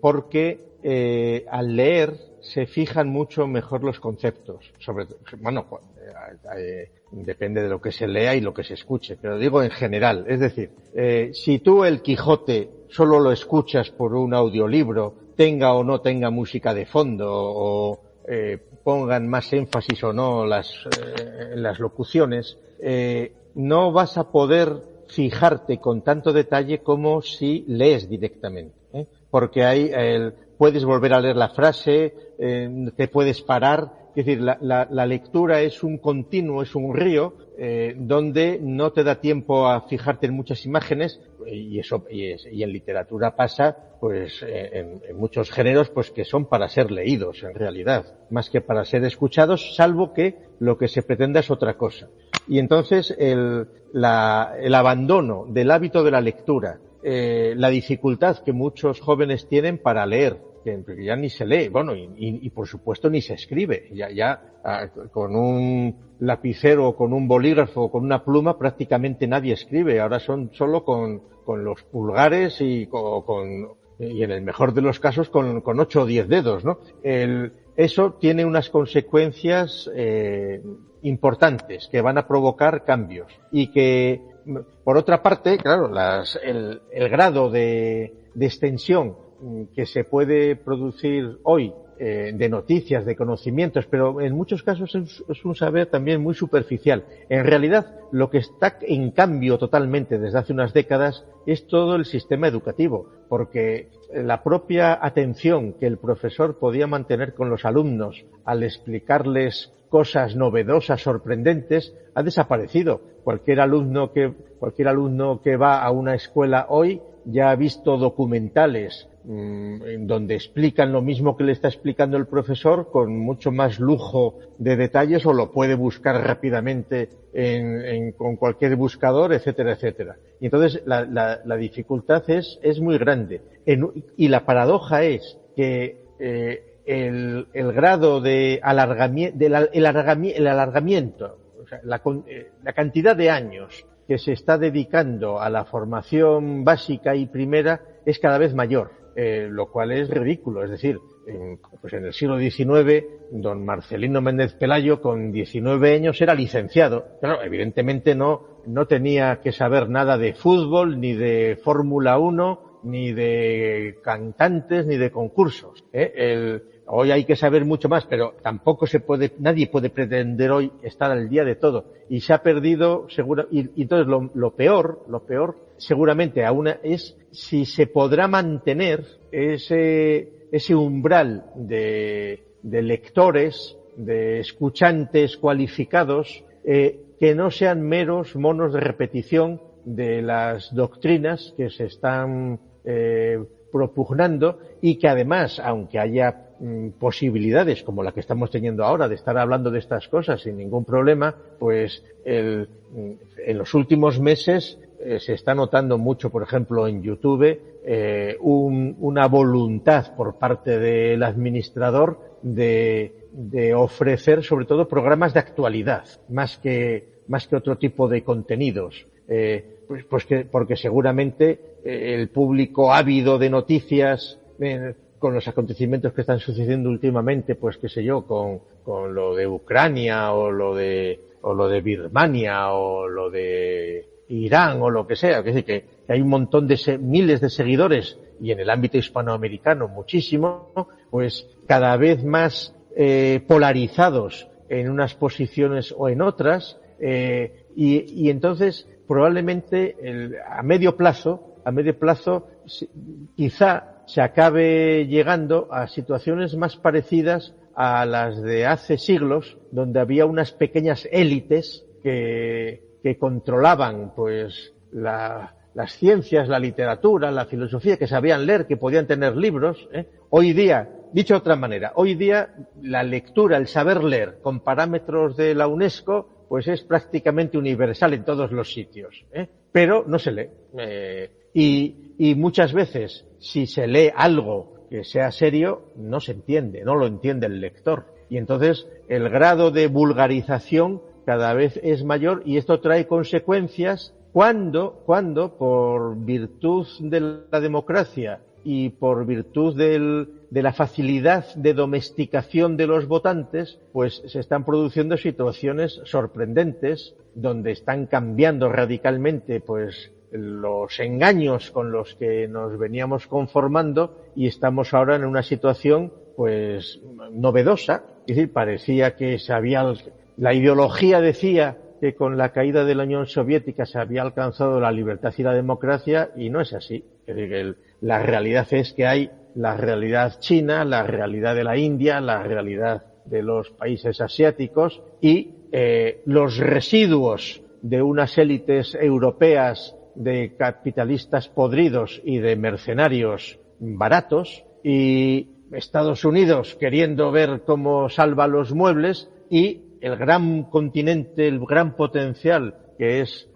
porque al leer se fijan mucho mejor los conceptos. Depende de lo que se lea y lo que se escuche, pero digo en general. Es decir, si tú el Quijote solo lo escuchas por un audiolibro, tenga o no tenga música de fondo, o pongan más énfasis o no en las locuciones, no vas a poder fijarte con tanto detalle como si lees directamente, porque ahí puedes volver a leer la frase, te puedes parar. Es decir, la lectura es un continuo, es un río, donde no te da tiempo a fijarte en muchas imágenes, y en literatura pasa, pues, en muchos géneros, pues, que son para ser leídos, en realidad, más que para ser escuchados, salvo que lo que se pretenda es otra cosa. Y entonces, el abandono del hábito de la lectura, la dificultad que muchos jóvenes tienen para leer, que ya ni se lee, bueno, y por supuesto ni se escribe, ya con un lapicero o con un bolígrafo o con una pluma prácticamente nadie escribe, ahora son solo con los pulgares y en el mejor de los casos con 8 o 10 dedos, ¿no? Eso tiene unas consecuencias importantes que van a provocar cambios, y que, por otra parte, claro, el grado de extensión que se puede producir hoy de noticias, de conocimientos, pero en muchos casos es un saber también muy superficial. En realidad, lo que está en cambio totalmente desde hace unas décadas es todo el sistema educativo, porque la propia atención que el profesor podía mantener con los alumnos al explicarles cosas novedosas, sorprendentes, ha desaparecido. Cualquier alumno que va a una escuela hoy ya ha visto documentales en donde explican lo mismo que le está explicando el profesor con mucho más lujo de detalles, o lo puede buscar rápidamente con cualquier buscador, etcétera, etcétera. Y entonces la dificultad es muy grande. Y la paradoja es que el grado de alargamiento, o sea, la cantidad de años que se está dedicando a la formación básica y primera es cada vez mayor, lo cual es ridículo. Es decir, pues en el siglo XIX, don Marcelino Méndez Pelayo, con 19 años, era licenciado. Claro, evidentemente no tenía que saber nada de fútbol, ni de Fórmula 1, ni de cantantes, ni de concursos. hoy hay que saber mucho más, pero tampoco nadie puede pretender hoy estar al día de todo. Y se ha perdido, y entonces lo peor seguramente aún es si se podrá mantener ese umbral de lectores, de escuchantes cualificados, que no sean meros monos de repetición de las doctrinas que se están propugnando, y que además, aunque haya posibilidades como la que estamos teniendo ahora de estar hablando de estas cosas sin ningún problema, pues en los últimos meses se está notando mucho, por ejemplo, en YouTube, una voluntad por parte del administrador de ofrecer sobre todo programas de actualidad, más que otro tipo de contenidos. Porque seguramente el público ávido de noticias, con los acontecimientos que están sucediendo últimamente, pues qué sé yo, con lo de Ucrania o lo de Birmania o lo de Irán o lo que sea, que hay un montón de miles de seguidores, y en el ámbito hispanoamericano muchísimo, pues cada vez más polarizados en unas posiciones o en otras, y entonces probablemente a medio plazo quizá se acabe llegando a situaciones más parecidas a las de hace siglos, donde había unas pequeñas élites que controlaban pues las ciencias, la literatura, la filosofía, que sabían leer, que podían tener libros. Hoy día, dicho de otra manera, hoy día la lectura, el saber leer con parámetros de la UNESCO, pues es prácticamente universal en todos los sitios, pero no se lee. Y muchas veces, si se lee algo que sea serio, no se entiende, no lo entiende el lector. Y entonces el grado de vulgarización cada vez es mayor, y esto trae consecuencias cuando por virtud de la democracia y por virtud de la facilidad de domesticación de los votantes, pues se están produciendo situaciones sorprendentes donde están cambiando radicalmente pues los engaños con los que nos veníamos conformando, y estamos ahora en una situación pues novedosa. Es decir, parecía que la ideología decía que con la caída de la Unión Soviética se había alcanzado la libertad y la democracia, y no es así. Es decir, que la realidad es que hay la realidad china, la realidad de la India, la realidad de los países asiáticos, y los residuos de unas élites europeas de capitalistas podridos y de mercenarios baratos, y Estados Unidos queriendo ver cómo salva los muebles, y el gran continente, el gran potencial que es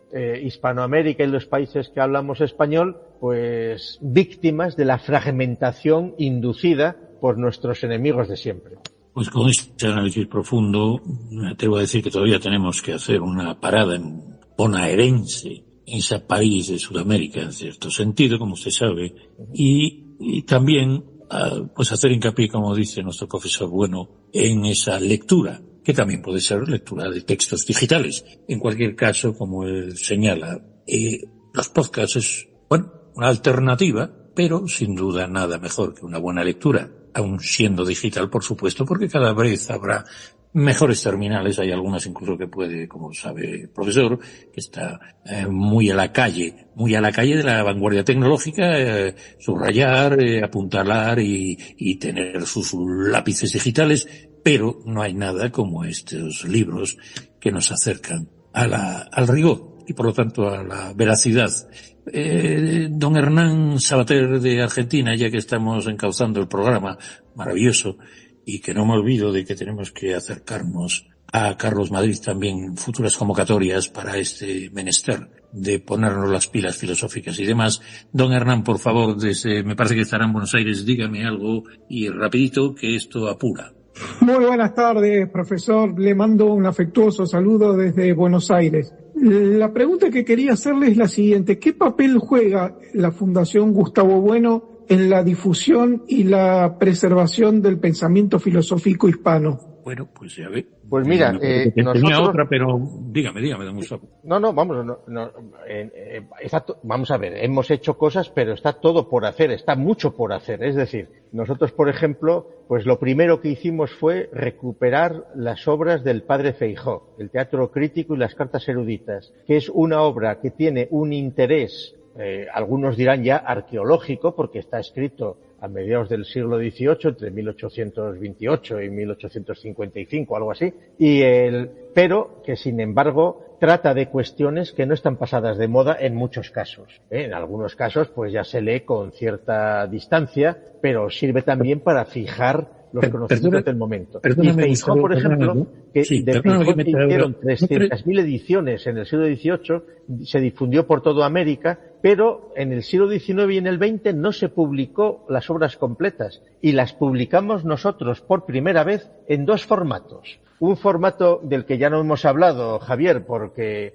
Hispanoamérica y los países que hablamos español, pues víctimas de la fragmentación inducida por nuestros enemigos de siempre. Pues con este análisis profundo, me atrevo a decir que todavía tenemos que hacer una parada bonaerense en ese país de Sudamérica, en cierto sentido, como usted sabe, y también pues hacer hincapié, como dice nuestro profesor Bueno, en esa lectura, que también puede ser lectura de textos digitales. En cualquier caso, como él señala, los podcasts es, una alternativa, pero sin duda nada mejor que una buena lectura, aun siendo digital, por supuesto, porque cada vez habrá mejores terminales. Hay algunas incluso que puede, como sabe el profesor, que está muy a la calle de la vanguardia tecnológica, subrayar, apuntalar y tener sus lápices digitales, pero no hay nada como estos libros que nos acercan al rigor y por lo tanto a la veracidad. Don Hernán Sabater de Argentina, ya que estamos encauzando el programa maravilloso, y que no me olvido de que tenemos que acercarnos a Carlos Madrid también en futuras convocatorias para este menester de ponernos las pilas filosóficas y demás. Don Hernán, por favor, me parece que estará en Buenos Aires, dígame algo y rapidito, que esto apura. Muy buenas tardes, profesor. Le mando un afectuoso saludo desde Buenos Aires. La pregunta que quería hacerle es la siguiente. ¿Qué papel juega la Fundación Gustavo Bueno en la difusión y la preservación del pensamiento filosófico hispano? Bueno, pues ya ve. Pues mira, tenía otra, pero dígame, don Gustavo. Vamos a ver, hemos hecho cosas, pero está todo por hacer, está mucho por hacer. Es decir, nosotros, por ejemplo, pues lo primero que hicimos fue recuperar las obras del padre Feijóo, el Teatro Crítico y las Cartas Eruditas, que es una obra que tiene un interés, algunos dirán ya arqueológico, porque está escrito a mediados del siglo XVIII, entre 1828 y 1855, algo así, pero que sin embargo trata de cuestiones que no están pasadas de moda en muchos casos. En algunos casos pues ya se lee con cierta distancia, pero sirve también para fijar los conocimientos del momento. Y Feijóo, por ejemplo, que de Feijóo hicieron 300.000 ediciones en el siglo XVIII, se difundió por toda América, pero en el siglo XIX y en el XX no se publicó las obras completas y las publicamos nosotros por primera vez en dos formatos. Un formato del que ya no hemos hablado, Javier, porque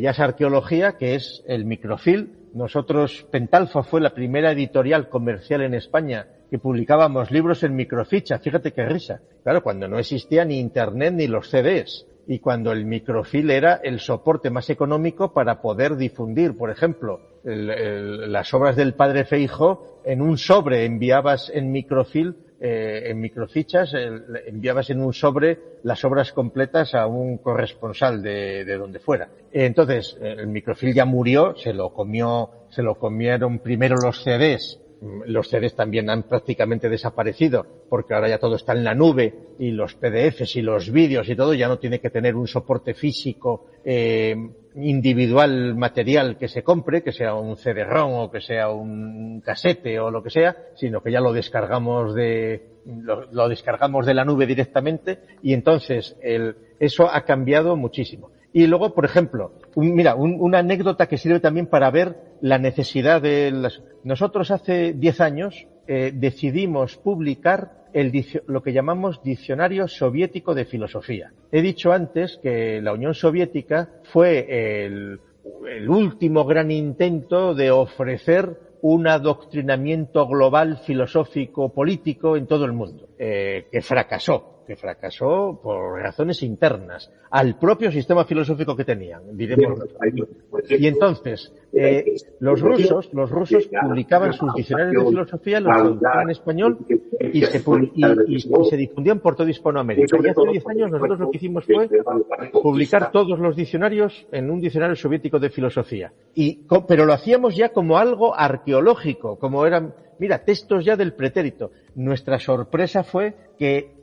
ya es arqueología, que es el microfilm. Nosotros, Pentalfa fue la primera editorial comercial en España que publicábamos libros en microficha. Fíjate qué risa. Claro, cuando no existía ni Internet ni los CDs. Y cuando el microfilm era el soporte más económico para poder difundir, por ejemplo, las obras del padre Feijóo, en un sobre enviabas en microfilm, en microfichas, enviabas en un sobre las obras completas a un corresponsal de donde fuera. Entonces, el microfilm ya murió, se lo comieron primero los CDs. Los CDs también han prácticamente desaparecido, porque ahora ya todo está en la nube, y los PDFs y los vídeos y todo ya no tiene que tener un soporte físico individual material que se compre, que sea un CD-ROM o que sea un casete o lo que sea, sino que ya lo descargamos de la nube directamente, y entonces eso ha cambiado muchísimo. Y luego, por ejemplo, una anécdota que sirve también para ver la necesidad Nosotros hace 10 años decidimos publicar lo que llamamos Diccionario Soviético de Filosofía. He dicho antes que la Unión Soviética fue el último gran intento de ofrecer un adoctrinamiento global filosófico-político en todo el mundo, que fracasó por razones internas al propio sistema filosófico que tenían, diremos. Y entonces, los rusos publicaban sus diccionarios de filosofía, los traducían en español y se difundían por toda Hispanoamérica. Y hace 10 años nosotros lo que hicimos fue publicar todos los diccionarios en un diccionario soviético de filosofía. Pero lo hacíamos ya como algo arqueológico, como eran, textos ya del pretérito. Nuestra sorpresa fue que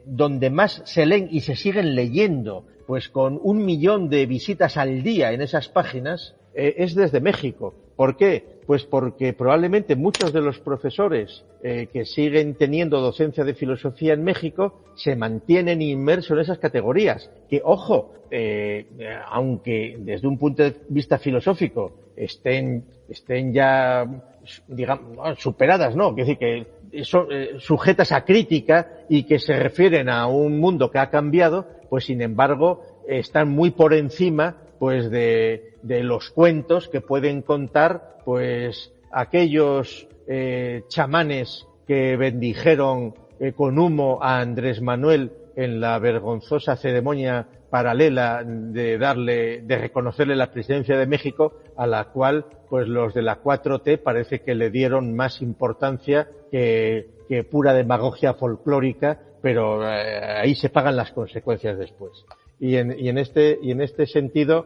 donde más se leen y se siguen leyendo, pues con 1 millón de visitas al día en esas páginas, es desde México. ¿Por qué? Pues porque probablemente muchos de los profesores que siguen teniendo docencia de filosofía en México se mantienen inmersos en esas categorías. Que, ojo, aunque desde un punto de vista filosófico estén ya, digamos, superadas, ¿no? Quiere decir que son sujetas a crítica y que se refieren a un mundo que ha cambiado, pues sin embargo están muy por encima pues de los cuentos que pueden contar pues aquellos chamanes que bendijeron con humo a Andrés Manuel en la vergonzosa ceremonia paralela de reconocerle la presidencia de México, a la cual pues los de la 4T parece que le dieron más importancia que pura demagogia folclórica, pero ahí se pagan las consecuencias después. Y en este sentido,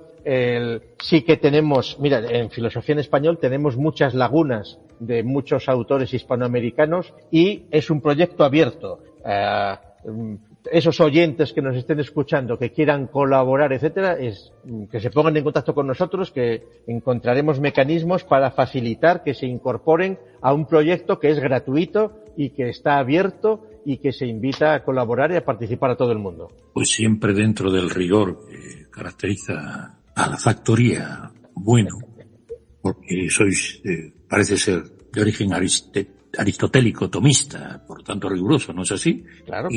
sí que tenemos, en filosofía en español tenemos muchas lagunas de muchos autores hispanoamericanos y es un proyecto abierto. Esos oyentes que nos estén escuchando, que quieran colaborar, etcétera, que se pongan en contacto con nosotros, que encontraremos mecanismos para facilitar que se incorporen a un proyecto que es gratuito y que está abierto y que se invita a colaborar y a participar a todo el mundo. Pues siempre dentro del rigor que caracteriza a la factoría, bueno, porque sois, parece ser de origen aristotélico, tomista, por tanto riguroso, ¿no es así? Claro.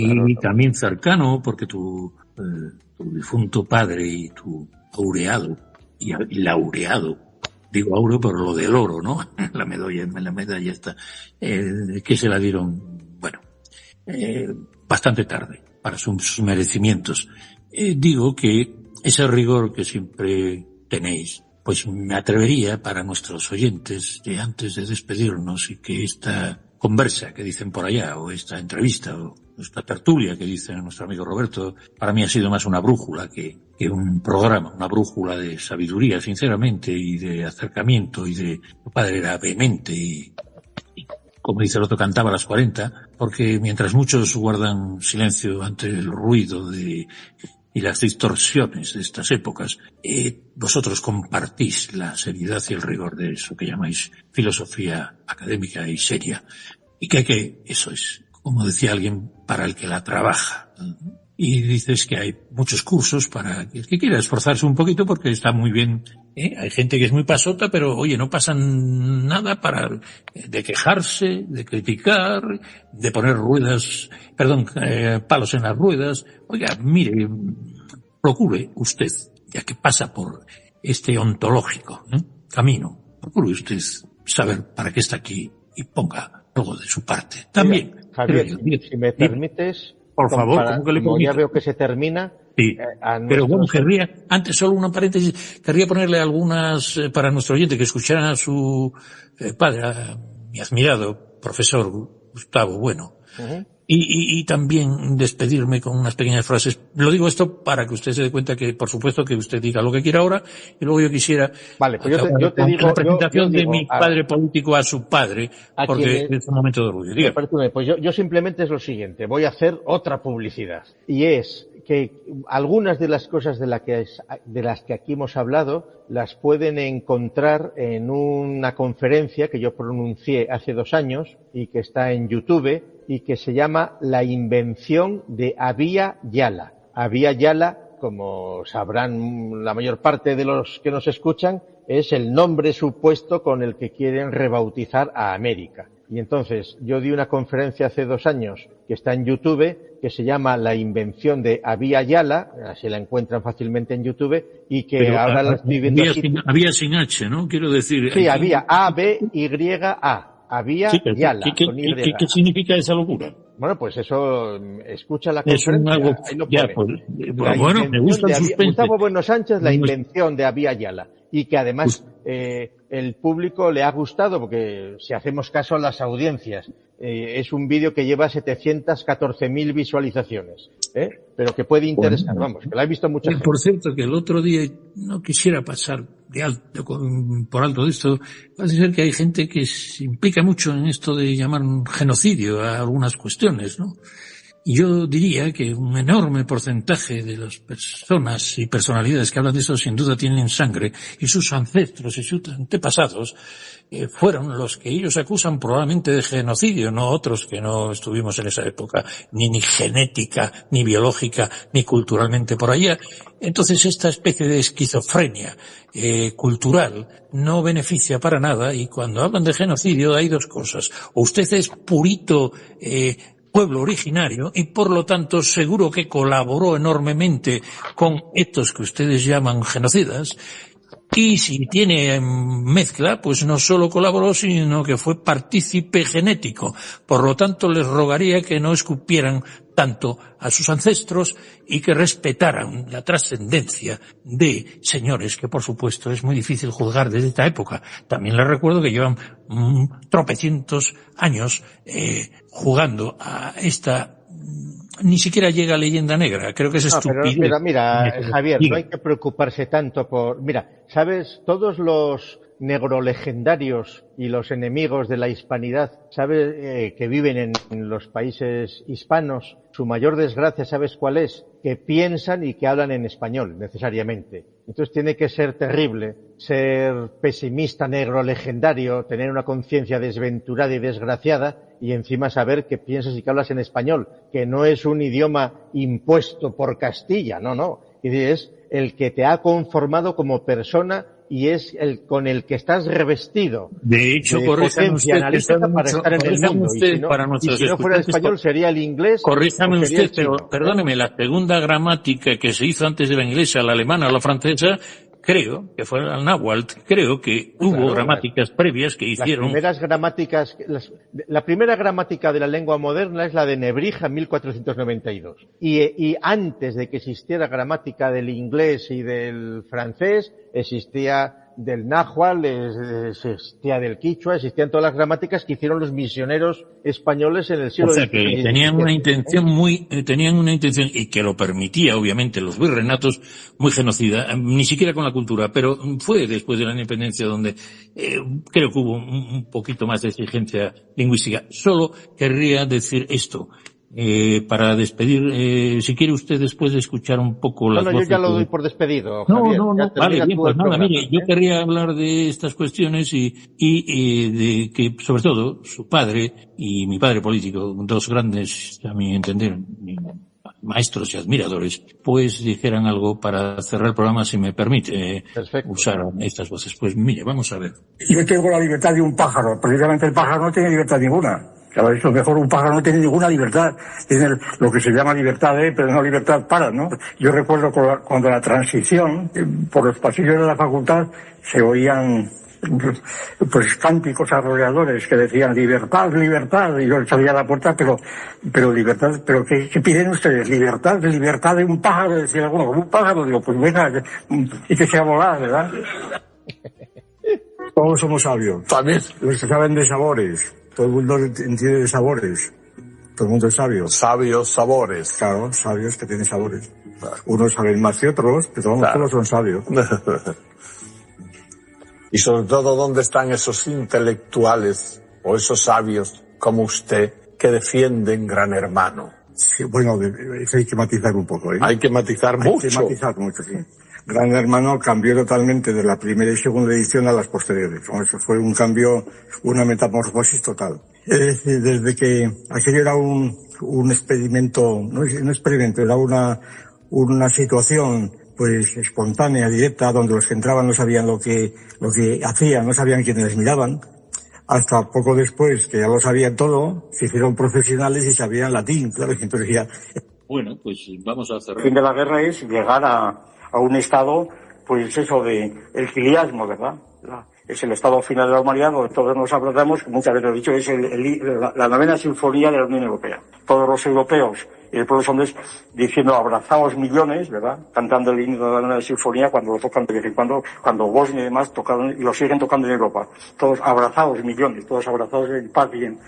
También cercano, porque tu difunto padre y tu aureado, y laureado, digo aureo, pero lo del oro, ¿no? La medalla está, que se la dieron, bastante tarde, para sus merecimientos. Digo que ese rigor que siempre tenéis, pues me atrevería para nuestros oyentes, de antes de despedirnos, y que esta conversa que dicen por allá, o esta entrevista, o esta tertulia que dice nuestro amigo Roberto, para mí ha sido más una brújula que un programa, una brújula de sabiduría, sinceramente, y de acercamiento, y de... Tu padre era vehemente y como dice el otro, cantaba a las 40, porque mientras muchos guardan silencio ante el ruido y las distorsiones de estas épocas, vosotros compartís la seriedad y el rigor de eso que llamáis filosofía académica y seria. Y que eso es, como decía alguien, para el que la trabaja. Y dices que hay muchos cursos para el que quiera esforzarse un poquito, porque está muy bien. Hay gente que es muy pasota, pero oye, no pasa nada de quejarse, de criticar, de poner palos en las ruedas. Oiga, mire, procure usted, ya que pasa por este ontológico camino. Procure usted saber para qué está aquí y ponga algo de su parte. También. Mira, Javier, si me permites, por favor, ¿cómo que le como permito? Ya veo que se termina. Sí, pero bueno, antes solo una paréntesis, querría ponerle algunas para nuestro oyente que escucharan a su padre, a mi admirado profesor Gustavo Bueno. Uh-huh. Y también despedirme con unas pequeñas frases. Lo digo esto para que usted se dé cuenta que, por supuesto, que usted diga lo que quiera ahora, y luego yo quisiera... Vale, pues yo te digo... La presentación de mi padre político a su padre, porque es un momento de orgullo. Dígame. Pues yo simplemente es lo siguiente, voy a hacer otra publicidad. Y es que algunas de las cosas de las que aquí hemos hablado las pueden encontrar en una conferencia que yo pronuncié hace 2 años y que está en YouTube y que se llama La invención de Abya Yala. Abya Yala, como sabrán la mayor parte de los que nos escuchan, es el nombre supuesto con el que quieren rebautizar a América. Y entonces yo di una conferencia hace 2 años que está en YouTube, que se llama La invención de Abya Yala, así la encuentran fácilmente en YouTube, y que pero ahora la estoy viendo así. Había sin H, ¿no? Quiero decir... Sí, había A-B-Y-A. Abya Yala. ¿Qué significa esa locura? Bueno, pues eso, escucha la conferencia. Ahí lo pone. Bueno, me gusta el suspense. Gustavo Bueno Sánchez, la invención de Abya Yala. Y que además el público le ha gustado, porque si hacemos caso a las audiencias, es un vídeo que lleva 714.000 visualizaciones, pero que puede interesar, vamos, que lo ha visto mucha gente. Por cierto, que el otro día no quisiera pasar por alto de esto, parece ser que hay gente que se implica mucho en esto de llamar un genocidio a algunas cuestiones, ¿no? Y yo diría que un enorme porcentaje de las personas y personalidades que hablan de eso sin duda tienen sangre, y sus ancestros y sus antepasados fueron los que ellos acusan probablemente de genocidio, no otros que no estuvimos en esa época, ni genética, ni biológica, ni culturalmente por allá. Entonces esta especie de esquizofrenia cultural no beneficia para nada, y cuando hablan de genocidio hay 2 cosas. O usted es purito pueblo originario y por lo tanto seguro que colaboró enormemente con estos que ustedes llaman genocidas, y si tiene mezcla, pues no solo colaboró, sino que fue partícipe genético. Por lo tanto, les rogaría que no escupieran tanto a sus ancestros y que respetaran la trascendencia de señores que, por supuesto, es muy difícil juzgar desde esta época. También les recuerdo que llevan tropecientos años jugando a esta... Ni siquiera llega Leyenda Negra, creo que es estupidez. Pero mira, Javier, no hay que preocuparse tanto por... Mira, ¿sabes? Todos los negrolegendarios y los enemigos de la hispanidad, ¿sabes? Que viven en los países hispanos, su mayor desgracia, ¿sabes cuál es? Que piensan y que hablan en español, necesariamente. Entonces tiene que ser terrible ser pesimista negrolegendario, tener una conciencia desventurada y desgraciada, y encima saber que piensas y que hablas en español, que no es un idioma impuesto por Castilla, no. Y es el que te ha conformado como persona y es el con el que estás revestido. De hecho, corríjame usted, para estar en el mundo. Y si no fuera el español sería el inglés. Corríjame usted, pero perdóneme, la segunda gramática que se hizo antes de la inglesa, la alemana o la francesa, creo que fue al náhuatl, creo que hubo gramáticas previas que hicieron... La primera gramática de la lengua moderna es la de Nebrija, 1492. Y antes de que existiera gramática del inglés y del francés, existía del náhuatl, existía del quichua, existían todas las gramáticas que hicieron los misioneros españoles en el siglo XIX. O sea que tenían una intención y que lo permitía, obviamente, los virreinatos, muy genocida, ni siquiera con la cultura, pero fue después de la independencia donde creo que hubo un poquito más de exigencia lingüística. Solo querría decir esto. Para despedir, si quiere usted después de escuchar un poco las voces... yo ya lo doy por despedido, No, Javier. Vale, bien, pues nada, mire, yo querría hablar de estas cuestiones y de que, sobre todo, su padre y mi padre político, dos grandes, a mi entender, maestros y admiradores, pues dijeran algo para cerrar el programa, si me permite usar estas voces. Pues mire, vamos a ver. Yo tengo la libertad de un pájaro, precisamente el pájaro no tiene libertad ninguna. Claro, eso mejor, un pájaro no tiene ninguna libertad. Tiene lo que se llama libertad pero no libertad para, ¿no? Yo recuerdo cuando la transición, por los pasillos de la facultad, se oían, pues, cánticos arrolladores que decían libertad, libertad, y yo salía a la puerta, pero libertad, pero ¿qué piden ustedes? Libertad de un pájaro, decía alguno, como un pájaro, digo, pues venga, y que sea volar, ¿verdad? Todos somos sabios. También. Los que saben de sabores. Todo el mundo entiende de sabores. Todo el mundo es sabio. Sabios, sabores. Claro, sabios que tienen sabores. Unos saben más que otros, pero vamos, todos son sabios. Y sobre todo, ¿dónde están esos intelectuales o esos sabios como usted que defienden Gran Hermano? Sí, bueno, eso hay que matizar un poco, ¿eh? Hay que matizar mucho. Hay que matizar mucho, sí. Gran Hermano cambió totalmente de la primera y segunda edición a las posteriores. Eso fue un cambio, una metamorfosis total. Es decir, desde que aquello era un experimento, no un experimento, era una situación pues espontánea, directa, donde los que entraban no sabían lo que hacían, no sabían quiénes les miraban. Hasta poco después, que ya lo sabían todo, se hicieron profesionales y sabían latín, claro, entonces ya... Bueno, pues vamos a cerrar. El fin de la guerra es llegar a un estado, pues eso de el filiasmo, ¿verdad? Es el estado final de la humanidad, donde todos nos abrazamos, que muchas veces lo he dicho, es la novena sinfonía de la Unión Europea. Todos los europeos y el pueblo de los hombres diciendo abrazaos millones, ¿verdad? Cantando el himno de la novena sinfonía cuando lo tocan de vez en cuando Bosnia y demás tocaron, y lo siguen tocando en Europa. Todos abrazados millones, todos abrazados en paz y en...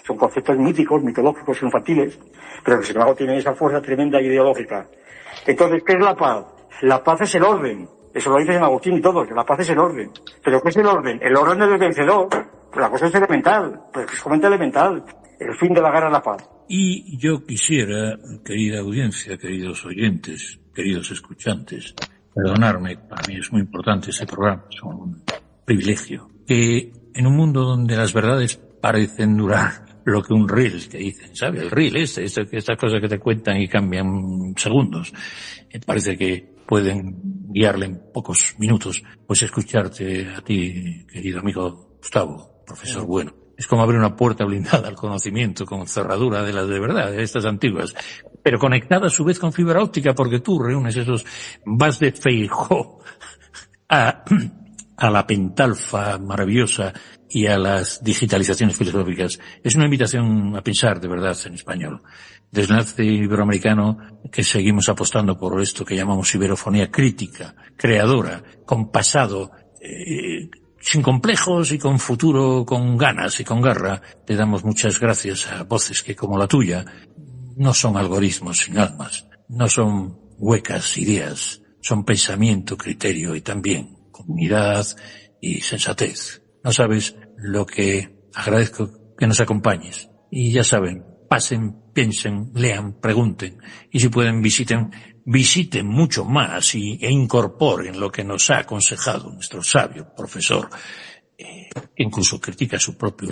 Son conceptos míticos, mitológicos, infantiles, pero que sin embargo tienen esa fuerza tremenda ideológica. Entonces, ¿qué es la paz? La paz es el orden. Eso lo dice San Agustín y todos, que la paz es el orden. ¿Pero qué es el orden? El orden es el vencedor. La cosa es elemental, pues es sumamente elemental. El fin de la guerra es la paz. Y yo quisiera, querida audiencia, queridos oyentes, queridos escuchantes, perdonarme, para mí es muy importante este programa, es un privilegio, que en un mundo donde las verdades parecen durar lo que un reel que dicen, ¿sabes? El reel estas cosas que te cuentan y cambian segundos. Parece que pueden guiarle en pocos minutos, pues escucharte a ti, querido amigo Gustavo, profesor Bueno. Es como abrir una puerta blindada al conocimiento con cerradura de las de verdad, de estas antiguas, pero conectada a su vez con fibra óptica, porque tú reúnes vas de Feijóo a la pentalfa maravillosa y a las digitalizaciones filosóficas. Es una invitación a pensar de verdad en español. Desde el Enlace Iberoamericano, que seguimos apostando por esto que llamamos iberofonía crítica, creadora, con pasado, sin complejos y con futuro, con ganas y con garra, le damos muchas gracias a voces que, como la tuya, no son algoritmos sin almas, no son huecas ideas, son pensamiento, criterio y también comunidad y sensatez. No sabes lo que agradezco que nos acompañes. Y ya saben, pasen, piensen, lean, pregunten. Y si pueden, visiten mucho más e incorporen lo que nos ha aconsejado nuestro sabio profesor, que incluso critica su propio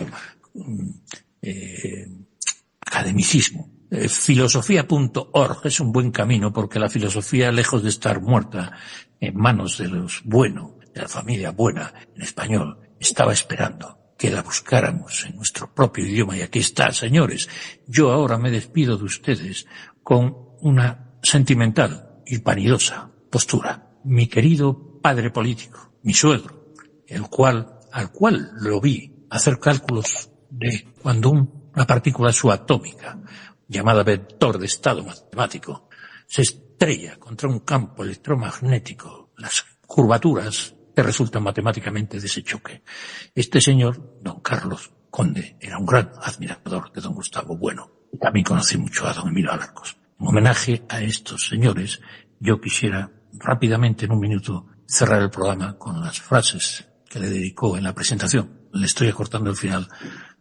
academicismo. Filosofía.org es un buen camino, porque la filosofía, lejos de estar muerta en manos de los buenos, de la familia buena en español, estaba esperando que la buscáramos en nuestro propio idioma. Y aquí está, señores. Yo ahora me despido de ustedes con una sentimental y vanidosa postura. Mi querido padre político, mi suegro, al cual lo vi hacer cálculos de cuando una partícula subatómica, llamada vector de estado matemático, se estrella contra un campo electromagnético, las curvaturas que resultan matemáticamente de ese choque. Este señor, don Carlos Conde, era un gran admirador de don Gustavo Bueno. También conocí mucho a don Emilio Alarcos. En homenaje a estos señores, yo quisiera rápidamente, en un minuto, cerrar el programa con las frases que le dedicó en la presentación. Le estoy acortando el final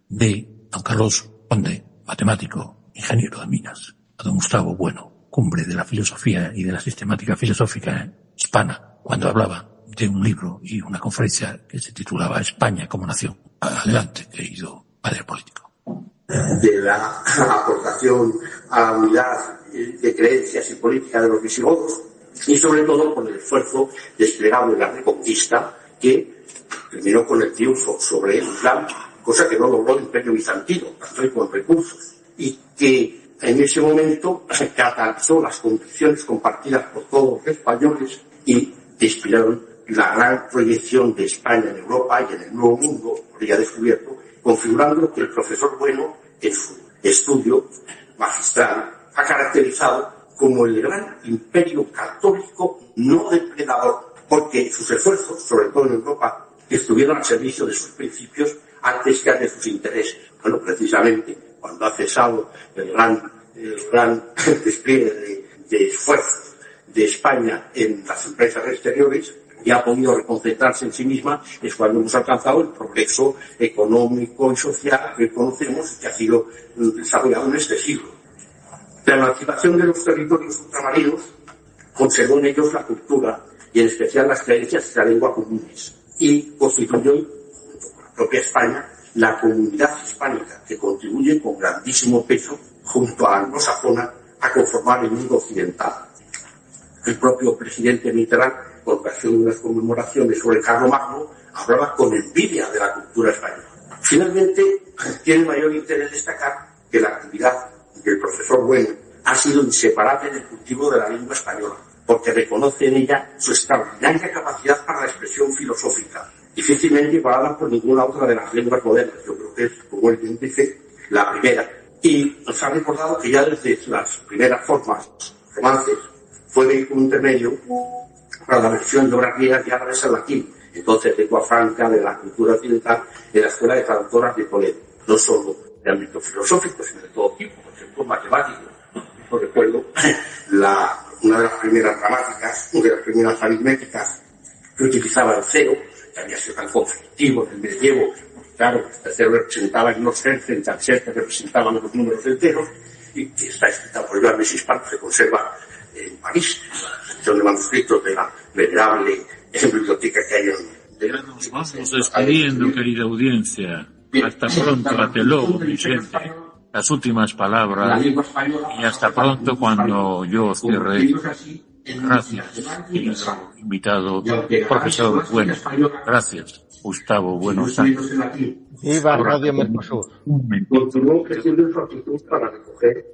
de don Carlos Conde, matemático, ingeniero de minas, a don Gustavo Bueno, cumbre de la filosofía y de la sistemática filosófica hispana, cuando hablaba de un libro y una conferencia que se titulaba España como nación. Adelante, querido padre político. De la aportación a la unidad de creencias y política de los visigodos, y sobre todo con el esfuerzo desplegado en la Reconquista, que terminó con el triunfo sobre el Islam, cosa que no logró el Imperio Bizantino, tanto con recursos, y que en ese momento catalizó las convicciones compartidas por todos los españoles y inspiraron la gran proyección de España en Europa y en el Nuevo Mundo, por ella descubierto, configurando lo que el profesor Bueno, en su estudio magistral, ha caracterizado como el gran imperio católico no depredador, porque sus esfuerzos, sobre todo en Europa, estuvieron al servicio de sus principios antes que de sus intereses. Bueno, precisamente, cuando ha cesado el gran despliegue de esfuerzos de España en las empresas exteriores, y ha podido reconcentrarse en sí misma, es cuando hemos alcanzado el progreso económico y social que conocemos y que ha sido desarrollado en este siglo. La emancipación de los territorios ultramarinos conservó en ellos la cultura y en especial las creencias y la lengua comunes, y constituyó, junto con la propia España, la comunidad hispánica que contribuye con grandísimo peso junto a anglosajona a conformar el mundo occidental. El propio presidente Mitterrand, por ocasión de unas conmemoraciones sobre Carlomagno, hablaba con envidia de la cultura española. Finalmente, tiene mayor interés destacar que la actividad del profesor Bueno ha sido inseparable del cultivo de la lengua española, porque reconoce en ella su extraordinaria capacidad para la expresión filosófica, difícilmente igualada por ninguna otra de las lenguas modernas. Yo creo que es, como él bien dice, la primera. Y nos ha recordado que ya desde las primeras formas, romances, fue vehículo intermedio para la versión de obras griegas y árabes al latín, entonces lengua franca de la cultura occidental, en la escuela de traductoras de Toledo, no solo de ámbito filosófico, sino de todo tipo, por ejemplo, matemático. Yo recuerdo una de las primeras gramáticas, una de las primeras aritméticas que utilizaba el cero, que había sido tan conflictivo en el medievo, porque claro, el cero representaba el no ser frente al ser que representaban los números enteros, y que está escrita por Joan Hispano, se conserva en París, la sección de manuscritos de la venerable biblioteca que hay en... Nos vamos despidiendo, querida audiencia. Hasta pronto, hasta luego, Vicente. Las últimas palabras y hasta pronto cuando yo cierre. Gracias, querido invitado, profesor Bueno. Gracias, Gustavo Bueno. Viva Radio Mercosur. Continuó creciendo en su actitud para recoger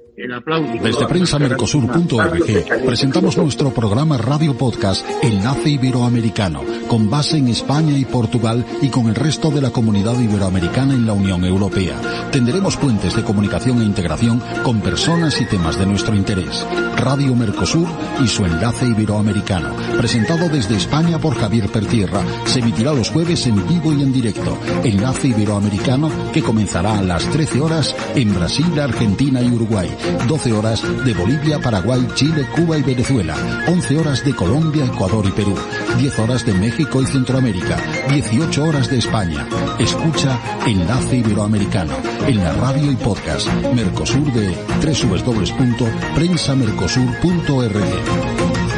Desde prensamercosur.org presentamos nuestro programa Radio Podcast Enlace Iberoamericano, con base en España y Portugal y con el resto de la comunidad iberoamericana en la Unión Europea. Tendremos puentes de comunicación e integración con personas y temas de nuestro interés. Radio Mercosur y su Enlace Iberoamericano, presentado desde España por Javier Pertierra, se emitirá los jueves en vivo y en directo. Enlace Iberoamericano, que comenzará a las 13 horas en Brasil, Argentina y Uruguay, 12 horas de Bolivia, Paraguay, Chile, Cuba y Venezuela, 11 horas de Colombia, Ecuador y Perú, 10 horas de México y Centroamérica, 18 horas de España. Escucha Enlace Iberoamericano en la radio y podcast Mercosur de www.prensamercosur.org.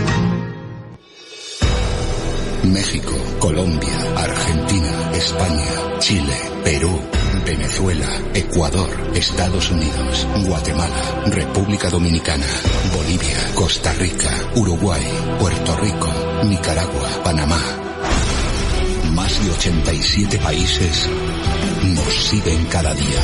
México, Colombia, Argentina, España, Chile, Perú, Venezuela, Ecuador, Estados Unidos, Guatemala, República Dominicana, Bolivia, Costa Rica, Uruguay, Puerto Rico, Nicaragua, Panamá. Más de 87 países nos siguen cada día.